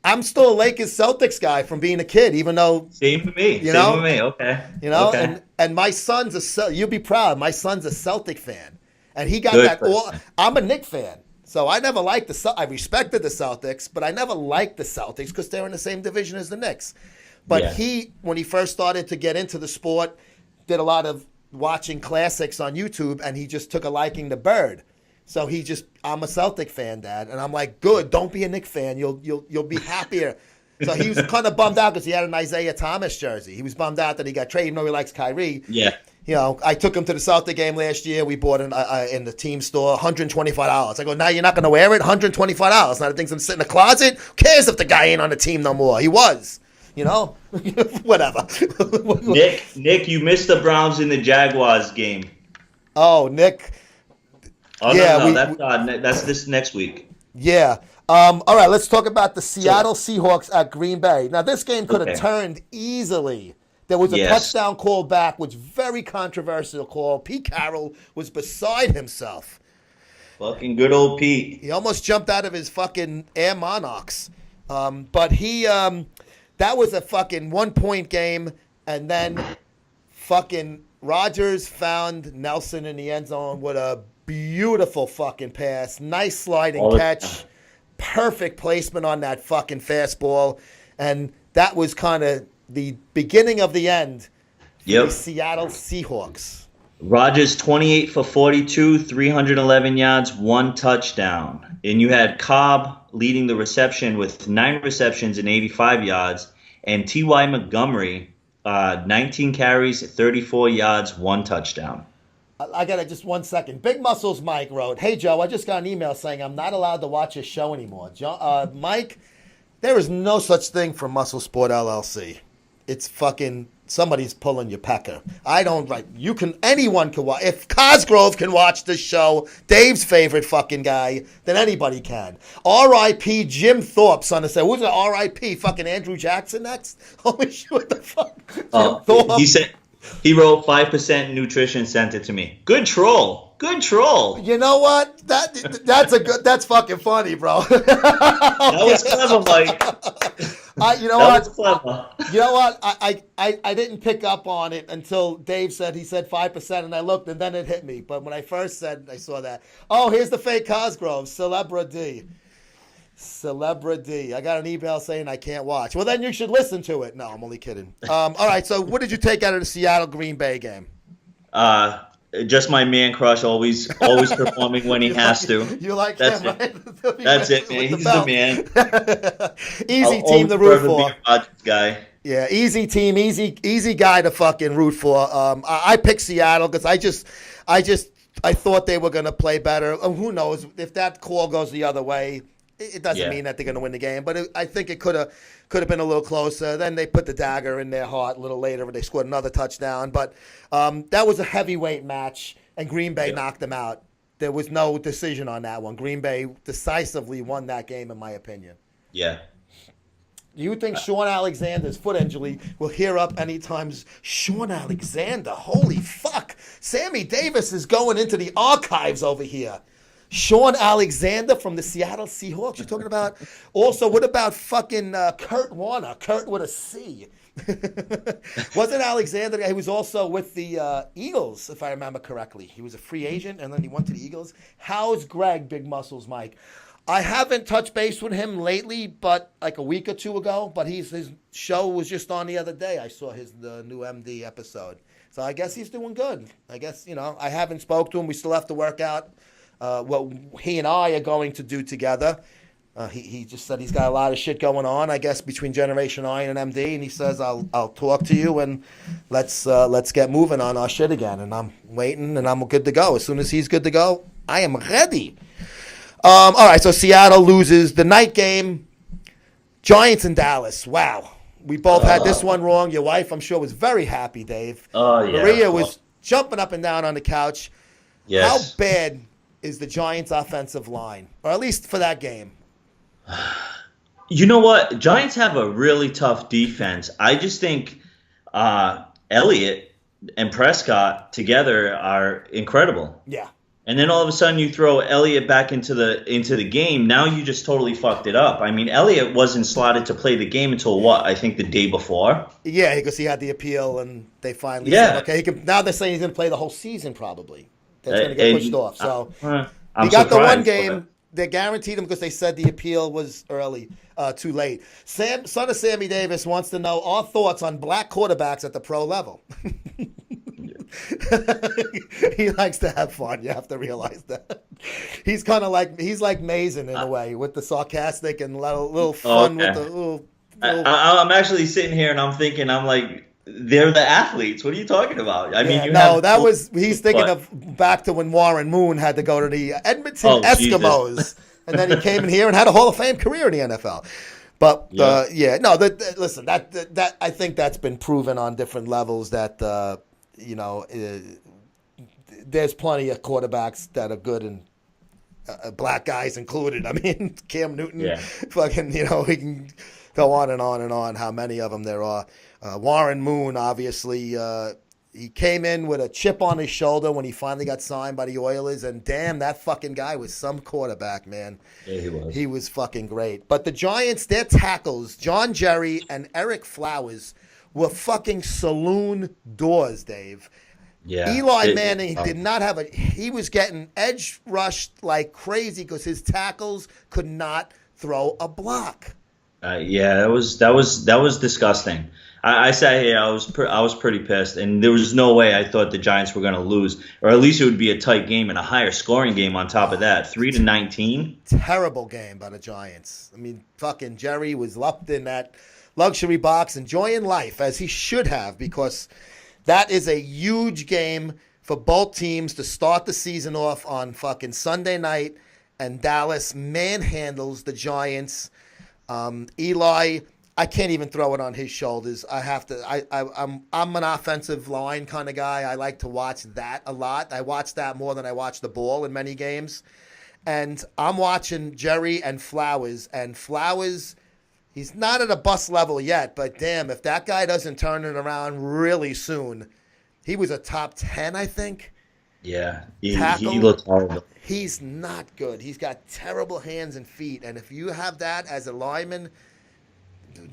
I'm still a Lakers Celtics guy from being a kid, even though Same with me. Same with me. Okay. And my son's you'll be proud. My son's a Celtic fan, and he got Good that. I'm a Knicks fan, so I never liked I respected the Celtics, but I never liked the Celtics because they're in the same division as the Knicks. But when he first started to get into the sport, did a lot of watching classics on YouTube, and he just took a liking to Bird. So I'm a Celtic fan, Dad, and I'm like, good. Don't be a Knick fan. You'll be happier. So he was kind of bummed out because he had an Isaiah Thomas jersey. He was bummed out that he got traded, even though he likes Kyrie. Yeah. You know, I took him to the Celtic game last year. We bought it in the team store, $125. I go, now you're not going to wear it? $125. Now the thing's going to sit in the closet? Who cares if the guy ain't on the team no more? He was. You know? Whatever. Nick, you missed the Browns in the Jaguars game. Oh, Nick. Oh, Yeah, that's this next week. Yeah. All right, let's talk about the Seattle Seahawks at Green Bay. Now, this game could have turned easily. There was a touchdown call back, which very controversial call. Pete Carroll was beside himself. Fucking good old Pete. He almost jumped out of his fucking Air Monarchs. But that was a fucking 1-point game, and then fucking Rodgers found Nelson in the end zone with a beautiful fucking pass. Nice sliding catch. Perfect placement on that fucking fastball. And that was kind of the beginning of the end for the Seattle Seahawks. Rodgers 28 for 42, 311 yards, 1 touchdown. And you had Cobb leading the reception with 9 receptions and 85 yards. And T.Y. Montgomery, 19 carries, 34 yards, 1 touchdown. I got it, just 1 second. Big Muscles Mike wrote, "Hey, Joe, I just got an email saying I'm not allowed to watch this show anymore. Mike, there is no such thing for Muscle Sport LLC. It's fucking somebody's pulling your pecker. I don't like. Anyone can watch. If Cosgrove can watch this show, Dave's favorite fucking guy, then anybody can. R.I.P. Jim Thorpe, son of say, who's it? R.I.P. fucking Andrew Jackson next? Holy shit! What the fuck? He said he wrote 5% nutrition, sent it to me. Good troll. Good troll. You know what? That's fucking funny, bro. That was clever, Mike. You know that what? Was clever. You know what? I didn't pick up on it until Dave said 5%, and I looked, and then it hit me. But when I first said, I saw that. Oh, here's the fake Cosgrove, Celebrity. I got an email saying I can't watch. Well, then you should listen to it. No, I'm only kidding. All right, so what did you take out of the Seattle Green Bay game? Just my man crush, always performing when he has to. You like That's him, it. right? That's it, man. He's the man. Easy team to root for. Guy. Yeah, easy team, easy guy to fucking root for. I picked Seattle because I thought they were going to play better. Who knows if that call goes the other way? It doesn't mean that they're going to win the game, but I think it could have been a little closer. Then they put the dagger in their heart a little later, and they scored another touchdown. But that was a heavyweight match, and Green Bay knocked them out. There was no decision on that one. Green Bay decisively won that game, in my opinion. Yeah. Do you think Sean Alexander's foot injury will heal up anytime? Sean Alexander, holy fuck. Sammy Davis is going into the archives over here. Sean Alexander from the Seattle Seahawks you're talking about? Also, what about fucking Kurt Warner? Kurt with a C. Wasn't Alexander, he was also with the Eagles, if I remember correctly. He was a free agent, and then he went to the Eagles. How's Greg, Big Muscles Mike? I haven't touched base with him lately, but like a week or two ago. But his show was just on the other day. I saw the new MD episode. So I guess he's doing good. I guess, I haven't spoke to him. We still have to work out what he and I are going to do together. He just said he's got a lot of shit going on, I guess, between Generation Iron and MD, and he says I'll talk to you and let's get moving on our shit again. And I'm waiting, and I'm good to go. As soon as he's good to go, I am ready. All right, so Seattle loses the night game. Giants in Dallas. Wow, we both had this one wrong. Your wife, I'm sure, was very happy, Dave. Oh yeah, Maria was jumping up and down on the couch. Yes. How bad is the Giants' offensive line, or at least for that game? You know what? Giants have a really tough defense. I just think Elliott and Prescott together are incredible. Yeah. And then all of a sudden you throw Elliott back into the game. Now you just totally fucked it up. I mean, Elliott wasn't slotted to play the game until what? I think the day before. Yeah, because he had the appeal, and they finally said, okay, he can. Now they're saying he's going to play the whole season probably. That's going to get pushed off. So I'm he got the one surprised, game. They guaranteed him because they said the appeal was early, too late. Son of Sammy Davis wants to know our thoughts on black quarterbacks at the pro level. He likes to have fun. You have to realize that. He's kind of like Mason in a way, with the sarcastic and little fun with the little. I'm actually sitting here and I'm thinking, I'm like, they're the athletes. What are you talking about? I mean, he's thinking of back to when Warren Moon had to go to the Edmonton Eskimos, and then he came in here and had a Hall of Fame career in the NFL. But listen, that I think that's been proven on different levels that there's plenty of quarterbacks that are good, and black guys included. I mean, Cam Newton, fucking, we can go on and on and on how many of them there are. Warren Moon, obviously, he came in with a chip on his shoulder when he finally got signed by the Oilers, and damn, that fucking guy was some quarterback, man. Yeah, he was. He was fucking great. But the Giants, their tackles, John Jerry and Eric Flowers, were fucking saloon doors, Dave. Yeah. Eli Manning did not have he was getting edge rushed like crazy because his tackles could not throw a block. That was disgusting. I sat here. I was pretty pissed, and there was no way I thought the Giants were going to lose, or at least it would be a tight game and a higher scoring game on top of that. 3-19. Terrible game by the Giants. I mean, fucking Jerry was locked in that luxury box, enjoying life as he should have, because that is a huge game for both teams to start the season off on fucking Sunday night, and Dallas manhandles the Giants. Eli, I can't even throw it on his shoulders. I have to. I'm an offensive line kind of guy. I like to watch that a lot. I watch that more than I watch the ball in many games. And I'm watching Jerry and Flowers. And Flowers, he's not at a bust level yet, but damn, if that guy doesn't turn it around really soon, he was a top 10, I think. Yeah, he looks horrible. He's not good. He's got terrible hands and feet. And if you have that as a lineman,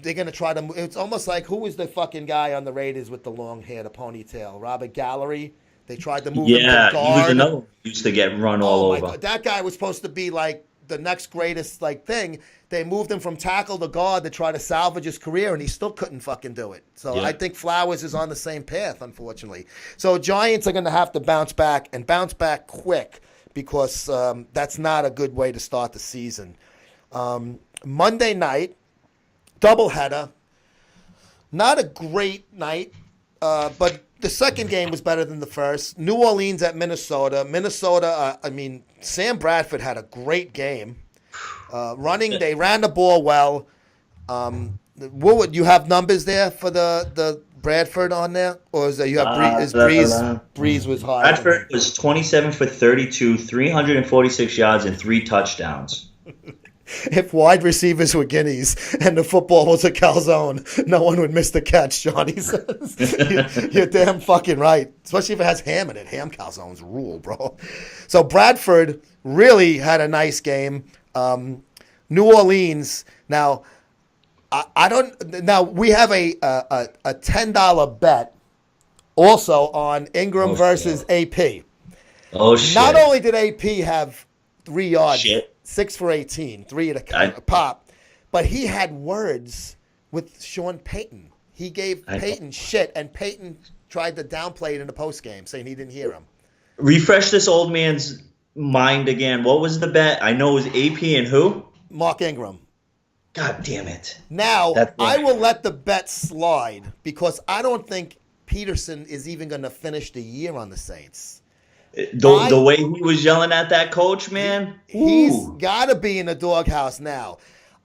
they're going to try to – it's almost like, who was the fucking guy on the Raiders with the long hair, the ponytail? Robert Gallery? They tried to move him to guard. Yeah, he was another one who used to get run all over. God. That guy was supposed to be like the next greatest thing. They moved him from tackle to guard to try to salvage his career, and he still couldn't fucking do it. So I think Flowers is on the same path, unfortunately. So Giants are going to have to bounce back, and bounce back quick, because that's not a good way to start the season. Monday night, doubleheader. Not a great night, but the second game was better than the first. New Orleans at Minnesota. Sam Bradford had a great game. They ran the ball well. What would you have numbers there for the Bradford on there, or is there you have Breeze was high? Bradford was 27 for 32, 346 yards and 3 touchdowns. If wide receivers were guineas and the football was a calzone, no one would miss the catch, Johnny says. You're damn fucking right. Especially if it has ham in it. Ham calzones rule, bro. So Bradford really had a nice game. New Orleans, now, we have a $10 bet also on Ingram versus AP. Oh, shit. Not only did AP have 3 yards, Shit. 6 for 18, 3 at a pop, but he had words with Sean Payton. He gave Payton shit, and Payton tried to downplay it in the postgame, saying he didn't hear him. Refresh this old man's mind again. What was the bet? I know it was AP and who? Mark Ingram. God damn it. Now, I will let the bet slide because I don't think Peterson is even going to finish the year on the Saints. The way he was yelling at that coach, man. He's got to be in the doghouse now.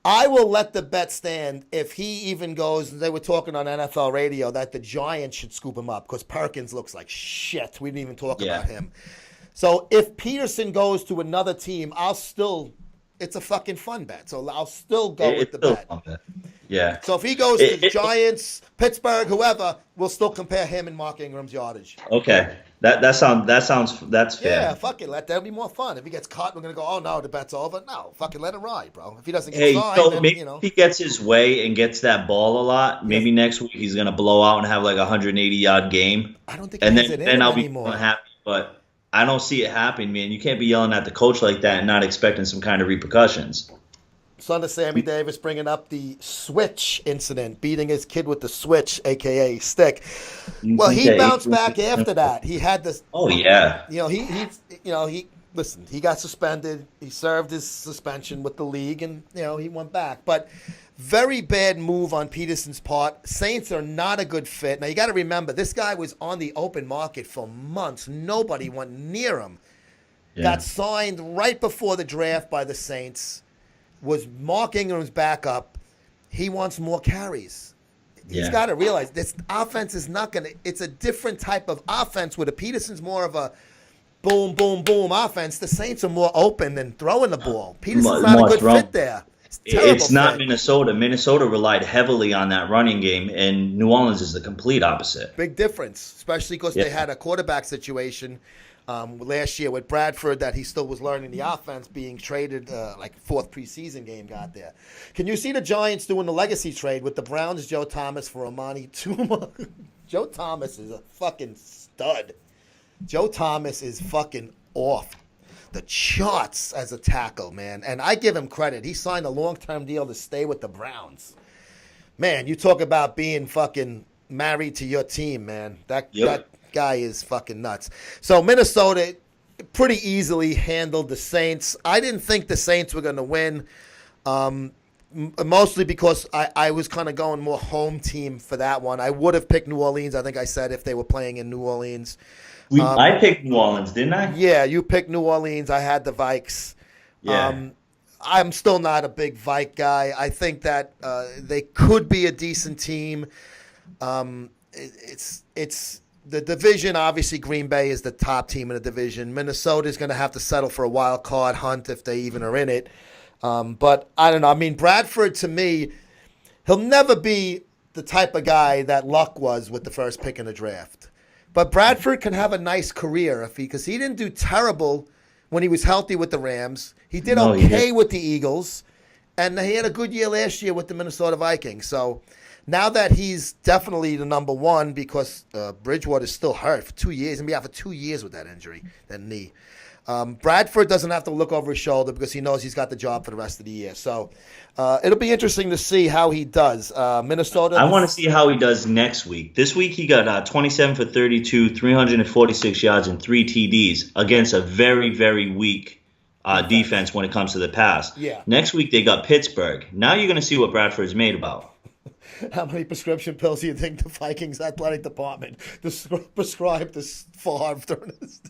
I will let the bet stand if he even goes. They were talking on NFL radio that the Giants should scoop him up because Perkins looks like shit. We didn't even talk about him. So if Peterson goes to another team, it's a fucking fun bet. So I'll still go with the bet. Yeah. So if he goes to the Giants, Pittsburgh, whoever, we'll still compare him and Mark Ingram's yardage. Okay. That's fair. Yeah, fuck it. That'll be more fun. If he gets caught, we're gonna go, oh no, the bet's over. No, fucking let it ride, bro. If he doesn't get signed, so then, maybe if he gets his way and gets that ball a lot, maybe next week he's gonna blow out and have like a 180-yard game. I don't think and he has it in then I'll anymore. be happy, but I don't see it happening, man. You can't be yelling at the coach like that and not expecting some kind of repercussions. son of Sammy Davis, bringing up the switch incident, beating his kid with the switch, a.k.a. stick. Well, he bounced back after that. He had this. Oh, yeah. Listen, he got suspended. He served his suspension with the league, and, he went back. But very bad move on Peterson's part. Saints are not a good fit. Now, you got to remember, this guy was on the open market for months. Nobody went near him. Yeah. Got signed right before the draft by the Saints. Was Mark Ingram's backup. He wants more carries. He's got to realize this offense is not going to – it's a different type of offense where the Peterson's more of a boom, boom, boom offense. The Saints are more open than throwing the ball. Peterson's not a good fit there. It's not Minnesota. Minnesota relied heavily on that running game, and New Orleans is the complete opposite. Big difference, especially because they had a quarterback situation last year with Bradford that he still was learning the offense, being traded like fourth preseason game got there. Can you see the Giants doing the legacy trade with the Browns, Joe Thomas for Amani Tuma? Joe Thomas is a fucking stud. Joe Thomas is fucking off the charts as a tackle, man. And I give him credit. He signed a long-term deal to stay with the Browns. Man, you talk about being fucking married to your team, man. That guy is fucking nuts. So Minnesota pretty easily handled the Saints. I didn't think the Saints were going to win, mostly because I was kind of going more home team for that one. I would have picked New Orleans, I think I said, if they were playing in New Orleans. I picked New Orleans, didn't I? Yeah, you picked New Orleans. I had the Vikes. Yeah. I'm still not a big Vike guy. I think that they could be a decent team. It's the division. Obviously, Green Bay is the top team in the division. Minnesota is going to have to settle for a wild card hunt if they even are in it. But I don't know. I mean, Bradford, to me, he'll never be the type of guy that Luck was with the first pick in the draft. But Bradford can have a nice career because he didn't do terrible when he was healthy with the Rams. He did okay with the Eagles, and he had a good year last year with the Minnesota Vikings. So now that he's definitely the number one because Bridgewater's still hurt for 2 years, and be out for 2 years with that injury, that knee. Bradford doesn't have to look over his shoulder because he knows he's got the job for the rest of the year. So it'll be interesting to see how he does. Minnesota. I want to see how he does next week. This week he got 27 for 32, 346 yards, and 3 TDs against a very, very weak defense when it comes to the pass. Yeah. Next week they got Pittsburgh. Now you're going to see what Bradford's made about. How many prescription pills do you think the Vikings athletic department prescribed to Favre during this?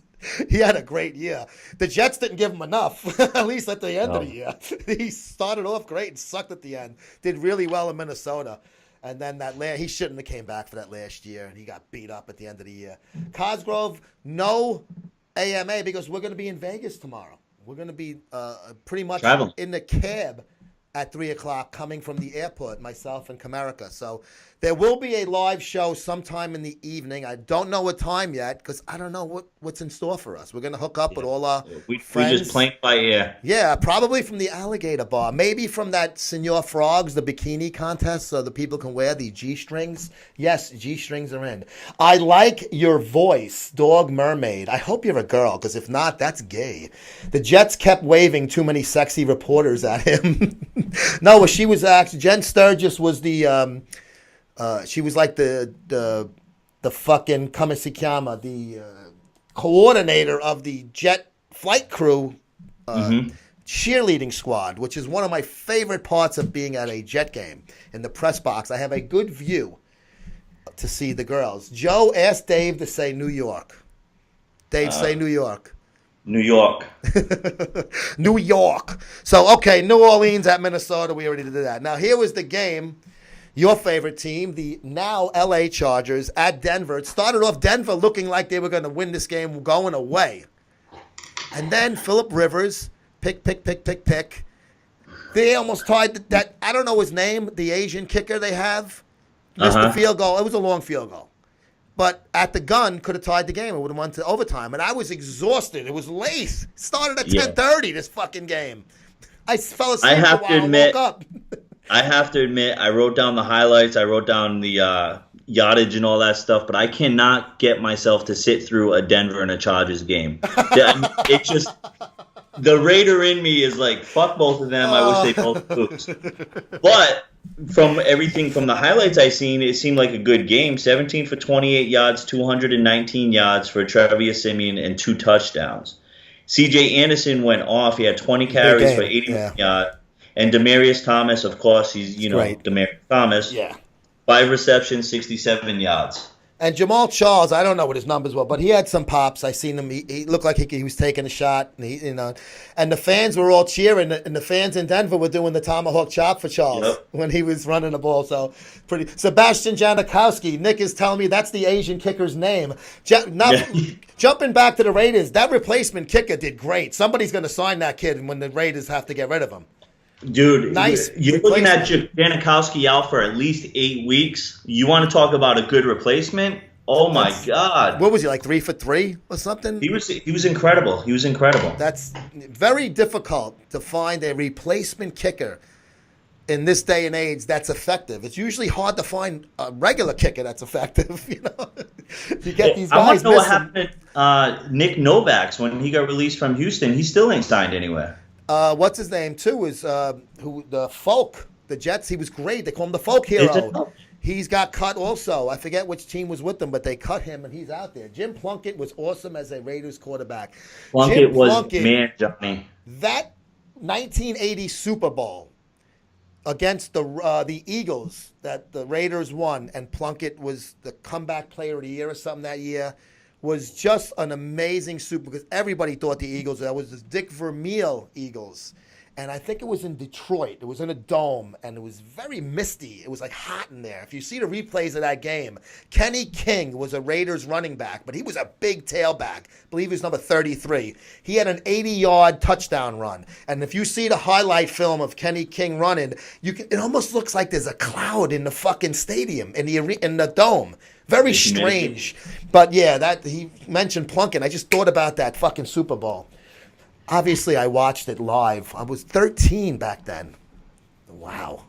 He had a great year. The Jets didn't give him enough, at least at the end of the year. He started off great and sucked at the end. Did really well in Minnesota. And then he shouldn't have came back for that last year, and he got beat up at the end of the year. Cosgrove, no AMA because we're going to be in Vegas tomorrow. We're going to be pretty much in the cab at 3 o'clock coming from the airport, myself and Comerica. So there will be a live show sometime in the evening. I don't know what time yet because I don't know what's in store for us. We're going to hook up with all our friends. We just playing by ear. Yeah, probably from the Alligator Bar. Maybe from that Senor Frogs, the bikini contest, so the people can wear the G-strings. Yes, G-strings are in. I like your voice, Dog Mermaid. I hope you're a girl because if not, that's gay. The Jets kept waving too many sexy reporters at him. No, she was actually Jen Sturgis was the she was like the fucking Kamisikama, the coordinator of the jet flight crew cheerleading squad, which is one of my favorite parts of being at a Jet game. In the press box, I have a good view to see the girls. Joe asked Dave to say New York. Dave, say New York. New York. New York. So, okay, New Orleans at Minnesota. We already did that. Now, here was the game. Your favorite team, the now L.A. Chargers at Denver. It started off Denver looking like they were going to win this game going away. And then Phillip Rivers, pick. They almost tied that, I don't know his name, the Asian kicker they have. Missed the field goal. It was a long field goal. But at the gun, could have tied the game. It would have won to overtime. And I was exhausted. It was late. It started at 10:30, this fucking game. I fell asleep for a while and woke up. I have to admit, I wrote down the highlights. I wrote down the yardage and all that stuff. But I cannot get myself to sit through a Denver and a Chargers game. the Raider in me is like, fuck both of them. I wish they both lose. But from everything, from the highlights I seen, it seemed like a good game. 17 for 28 yards, 219 yards for Travis Simeon, and 2 touchdowns. C.J. Anderson went off. He had 20 carries for 81 yards. And Demaryius Thomas, of course, he's, Demaryius Thomas. Yeah. 5 receptions, 67 yards. And Jamal Charles, I don't know what his numbers were, but he had some pops. I seen him. He looked like he was taking a shot, and and the fans were all cheering. And the fans in Denver were doing the tomahawk chop for Charles when he was running the ball. So pretty. Sebastian Janikowski. Nick is telling me that's the Asian kicker's name. Jumping back to the Raiders, that replacement kicker did great. Somebody's going to sign that kid when the Raiders have to get rid of him. Dude, nice. You're looking at Janikowski out for at least 8 weeks. You want to talk about a good replacement? Oh my God! What was he, like 3 for 3 or something? He was incredible. He was incredible. That's very difficult to find a replacement kicker in this day and age that's effective. It's usually hard to find a regular kicker that's effective. You get these guys. I want to know what happened to Nick Novak when he got released from Houston. He still ain't signed anywhere. What's his name too? Is the Folk, the Jets? He was great. They call him the Folk hero. He's got cut also. I forget which team was with him, but they cut him and he's out there. Jim Plunkett was awesome as a Raiders quarterback. Plunkett was man, Johnny. That 1980 Super Bowl against the Eagles that the Raiders won, and Plunkett was the comeback player of the year or something that year, was just an amazing Super, because everybody thought the Eagles, that was the Dick Vermeil Eagles. And I think it was in Detroit. It was in a dome, and it was very misty. It was like hot in there. If you see the replays of that game, Kenny King was a Raiders running back, but he was a big tailback. I believe he was number 33. He had an 80-yard touchdown run. And if you see the highlight film of Kenny King running, it almost looks like there's a cloud in the fucking stadium, in the dome. Very strange. But yeah, that he mentioned Plunkett. I just thought about that fucking Super Bowl. Obviously, I watched it live. I was 13 back then. Wow.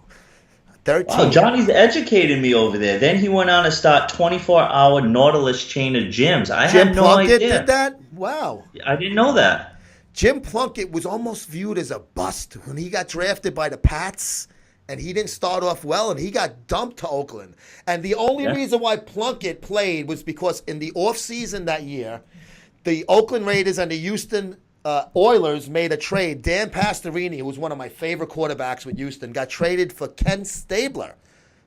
13. Wow, Johnny's educated me over there. Then he went on to start 24-hour Nautilus chain of gyms. I had no idea. Jim Plunkett did that? Wow. I didn't know that. Jim Plunkett was almost viewed as a bust when he got drafted by the Pats, and he didn't start off well, and he got dumped to Oakland. And the only reason why Plunkett played was because in the offseason that year, the Oakland Raiders and the Houston Oilers made a trade. Dan Pastorini, who was one of my favorite quarterbacks with Houston, got traded for Ken Stabler.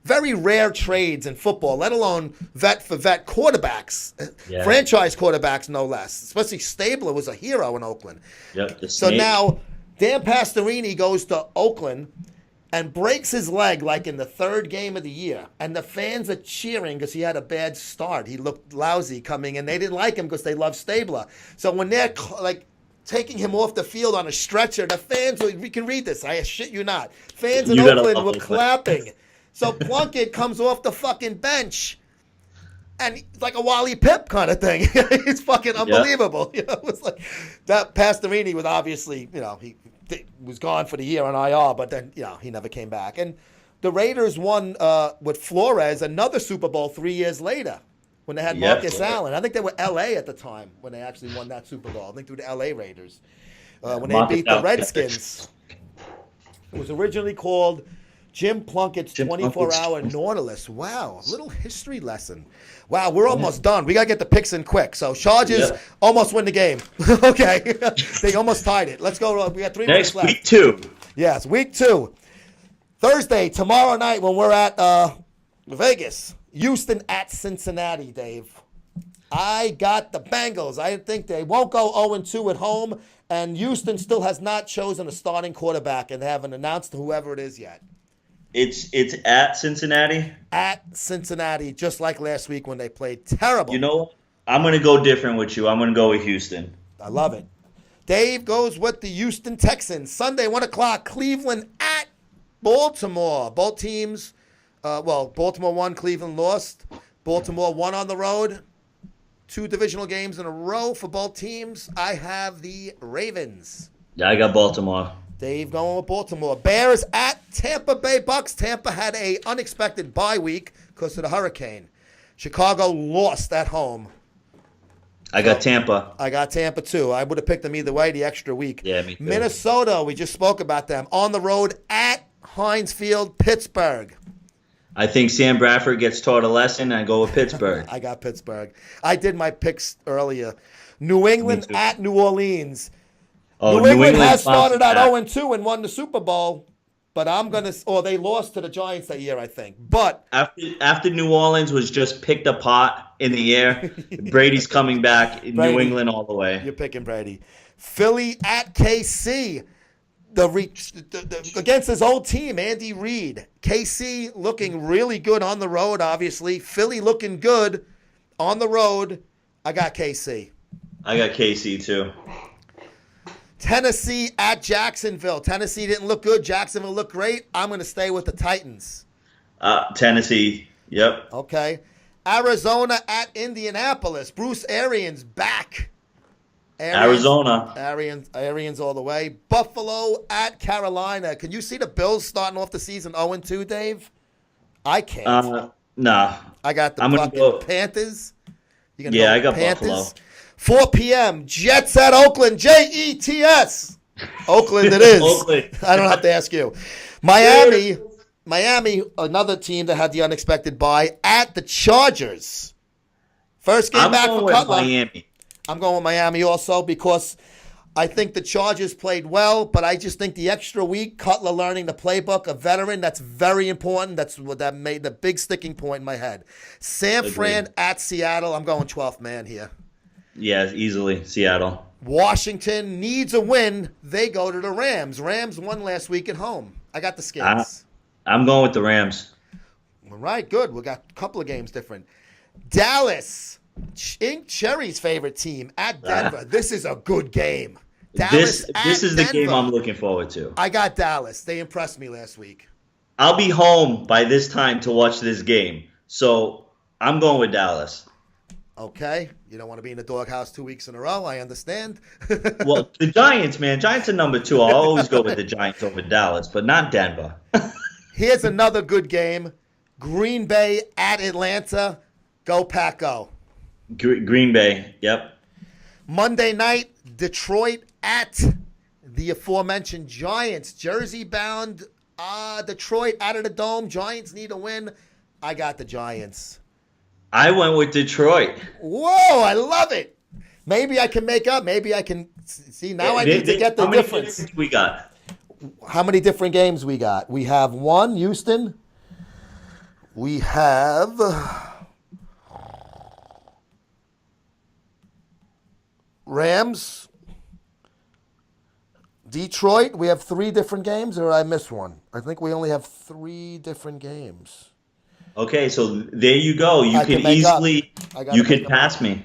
Very rare trades in football, let alone vet-for-vet quarterbacks. Yeah. Franchise quarterbacks, no less. Especially Stabler was a hero in Oakland. Yep, so now Dan Pastorini goes to Oakland and breaks his leg like in the third game of the year. And the fans are cheering because he had a bad start. He looked lousy coming in. They didn't like him because they love Stabler. So when they're taking him off the field on a stretcher, the fans, we can read this, I shit you not. Fans in Oakland were clapping. So Plunkett comes off the fucking bench, and it's like a Wally Pipp kind of thing. It's fucking unbelievable. Yeah. It was like that. Pastorini was obviously, he was gone for the year on IR, but then, he never came back. And the Raiders won with Flores another Super Bowl 3 years later, when they had Marcus Allen. I think they were L.A. at the time when they actually won that Super Bowl. I think they were the L.A. Raiders. When they beat the Redskins. It was originally called Jim Plunkett's 24-hour Nautilus. Wow, a little history lesson. Wow, we're almost done. We got to get the picks in quick. So Chargers almost win the game. Okay. They almost tied it. Let's go. We got 3 minutes left. Week 2. Yes, week 2. Thursday, tomorrow night when we're at Vegas. Houston at Cincinnati, Dave. I got the Bengals. I think they won't go 0-2 at home, and Houston still has not chosen a starting quarterback, and they haven't announced whoever it is yet. It's at Cincinnati? At Cincinnati, just like last week when they played terrible. You know, I'm going to go different with you. I'm going to go with Houston. I love it. Dave goes with the Houston Texans. Sunday, 1 o'clock, Cleveland at Baltimore. Both teams... Baltimore won, Cleveland lost. Baltimore won on the road. 2 divisional games in a row for both teams. I have the Ravens. Yeah, I got Baltimore. Dave going with Baltimore. Bears at Tampa Bay Bucks. Tampa had a unexpected bye week because of the hurricane. Chicago lost at home. I got Tampa. I got Tampa too. I would have picked them either way the extra week. Yeah, me too. Minnesota, we just spoke about them. On the road at Heinz Field, Pittsburgh. I think Sam Bradford gets taught a lesson. I go with Pittsburgh. I got Pittsburgh. I did my picks earlier. New England at New Orleans. Oh, New England has started out bounced 0-2 and won the Super Bowl, but they lost to the Giants that year, I think. But back. After New Orleans was just picked apart in the air, Brady's coming back. New England all the way. You're picking Brady. Philly at KC. Against his old team, Andy Reid. KC looking really good on the road, obviously. Philly looking good on the road. I got KC. I got KC too. Tennessee at Jacksonville. Tennessee didn't look good. Jacksonville looked great. I'm going to stay with the Titans. Tennessee. Yep. Okay. Arizona at Indianapolis. Bruce Arians back. Arizona. Arians all the way. Buffalo at Carolina. Can you see the Bills starting off the season 0-2, Dave? I can't. Nah. I got the Panthers. I got Buffalo. 4 p.m. Jets at Oakland. Jets. Oakland it is. Oakland. I don't have to ask you. Miami, another team that had the unexpected bye at the Chargers. First game back for Cutler. Miami. I'm going with Miami also because I think the Chargers played well, but I just think the extra week, Cutler learning the playbook, a veteran, that's very important. That's what that made the big sticking point in my head. San Fran at Seattle. I'm going 12th man here. Yeah, easily. Seattle. Washington needs a win. They go to the Rams. Rams won last week at home. I got the Skins. I'm going with the Rams. All right, good. We got a couple of games different. Dallas, Ink Cherry's favorite team at Denver. This is a good game. This is the game I'm looking forward to. I got Dallas. They impressed me last week. I'll be home by this time to watch this game. So I'm going with Dallas. Okay. You don't want to be in the doghouse 2 weeks in a row. I understand. Well, the Giants, man. Giants are number 2. I'll always go with the Giants over Dallas, but not Denver. Here's another good game. Green Bay at Atlanta. Go Pack, go. Green Bay, yep. Monday night, Detroit at the aforementioned Giants. Jersey bound Detroit out of the dome. Giants need a win. I got the Giants. I went with Detroit. Whoa, I love it. Maybe I can make up. Maybe I can see. Now I need to get the difference. We got. How many different games we got? We have one, Houston. We have Rams. Detroit. We have 3 different games, or did I miss one? I think we only have 3 different games. Okay, so there you go. You can easily, you can pass me.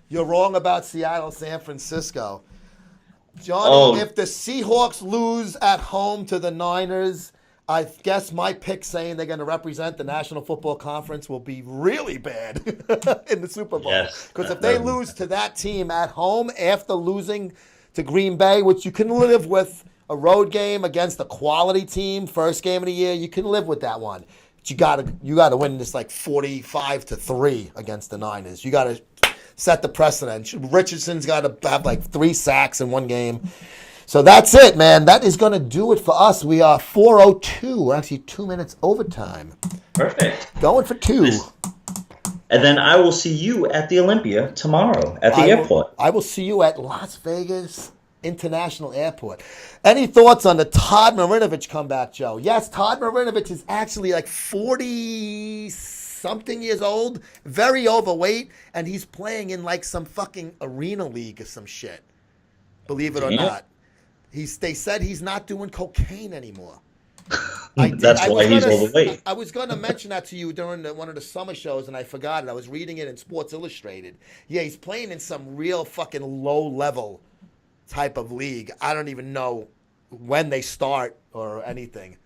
You're wrong about Seattle, San Francisco. Johnny, if the Seahawks lose at home to the Niners, I guess my pick saying they're going to represent the National Football Conference will be really bad in the Super Bowl. Yes. Because if they lose to that team at home after losing to Green Bay, which you can live with, a road game against a quality team, first game of the year, you can live with that one. You gotta win this like 45-3 against the Niners. You gotta set the precedent. Richardson's got to have like 3 sacks in one game. So that's it, man. That is gonna do it for us. We are 4:02. We're actually 2 minutes overtime. Perfect. Going for 2. And then I will see you at the Olympia tomorrow at the airport. I will see you at Las Vegas International Airport. Any thoughts on the Todd Marinovich comeback, Joe? Yes, Todd Marinovich is actually like 40-something years old, very overweight, and he's playing in like some fucking arena league or some shit. Believe it or not. They said he's not doing cocaine anymore. That's why he's overweight. I was going to mention that to you during one of the summer shows, and I forgot it. I was reading it in Sports Illustrated. Yeah, he's playing in some real fucking low-level type of league. I don't even know when they start or anything.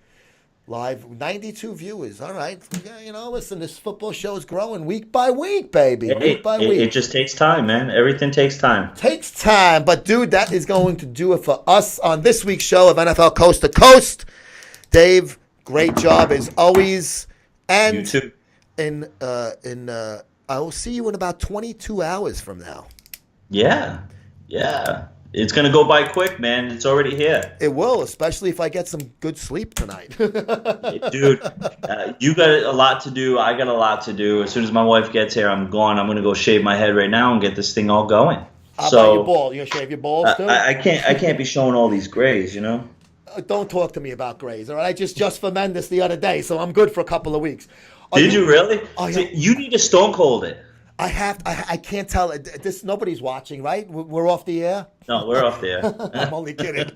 Live, 92 viewers. All right. Yeah, listen, this football show is growing week by week, baby. Week by week. It just takes time, man. Everything takes time. Takes time. But, dude, that is going to do it for us on this week's show of NFL Coast to Coast. Dave, great job as always. And you too. I will see you in about 22 hours from now. Yeah, yeah. It's gonna go by quick, man. It's already here, It will, especially if I get some good sleep tonight. dude. You got a lot to do. I got a lot to do. As soon as my wife gets here, I'm going. I'm gonna go shave my head right now and get this thing all going. How about So your ball? You gonna shave your balls too? I can't be showing all these grays, you know. Don't talk to me about grays, all right? I just for Mendes the other day, so I'm good for a couple of weeks. Are Did you really? Oh, yeah. See, you need to stone cold it. I can't tell. This nobody's watching, right? We're off the air. No, we're off there. I'm only kidding.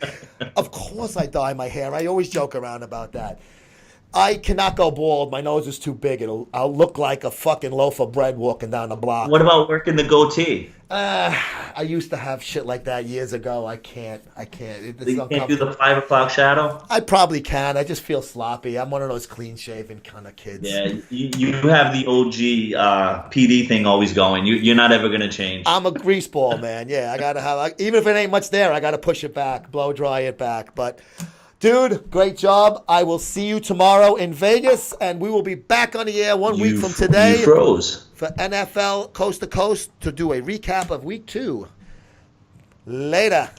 Of course I dye my hair. I always joke around about that. I cannot go bald. My nose is too big. I'll look like a fucking loaf of bread walking down the block. What about working the goatee? I used to have shit like that years ago. I can't. It's You can't do uncomfortable. the 5 o'clock shadow. I probably can. I just feel sloppy. I'm one of those clean shaven kind of kids. Yeah, you have the OG PD thing always going. You're not ever gonna change. I'm a grease ball, man. Yeah, I gotta have. Even if it ain't much there, I gotta push it back, blow dry it back. But, dude, great job. I will see you tomorrow in Vegas, and we will be back on the air 1 week from today You froze. for NFL Coast to Coast to do a recap of Week 2. Later.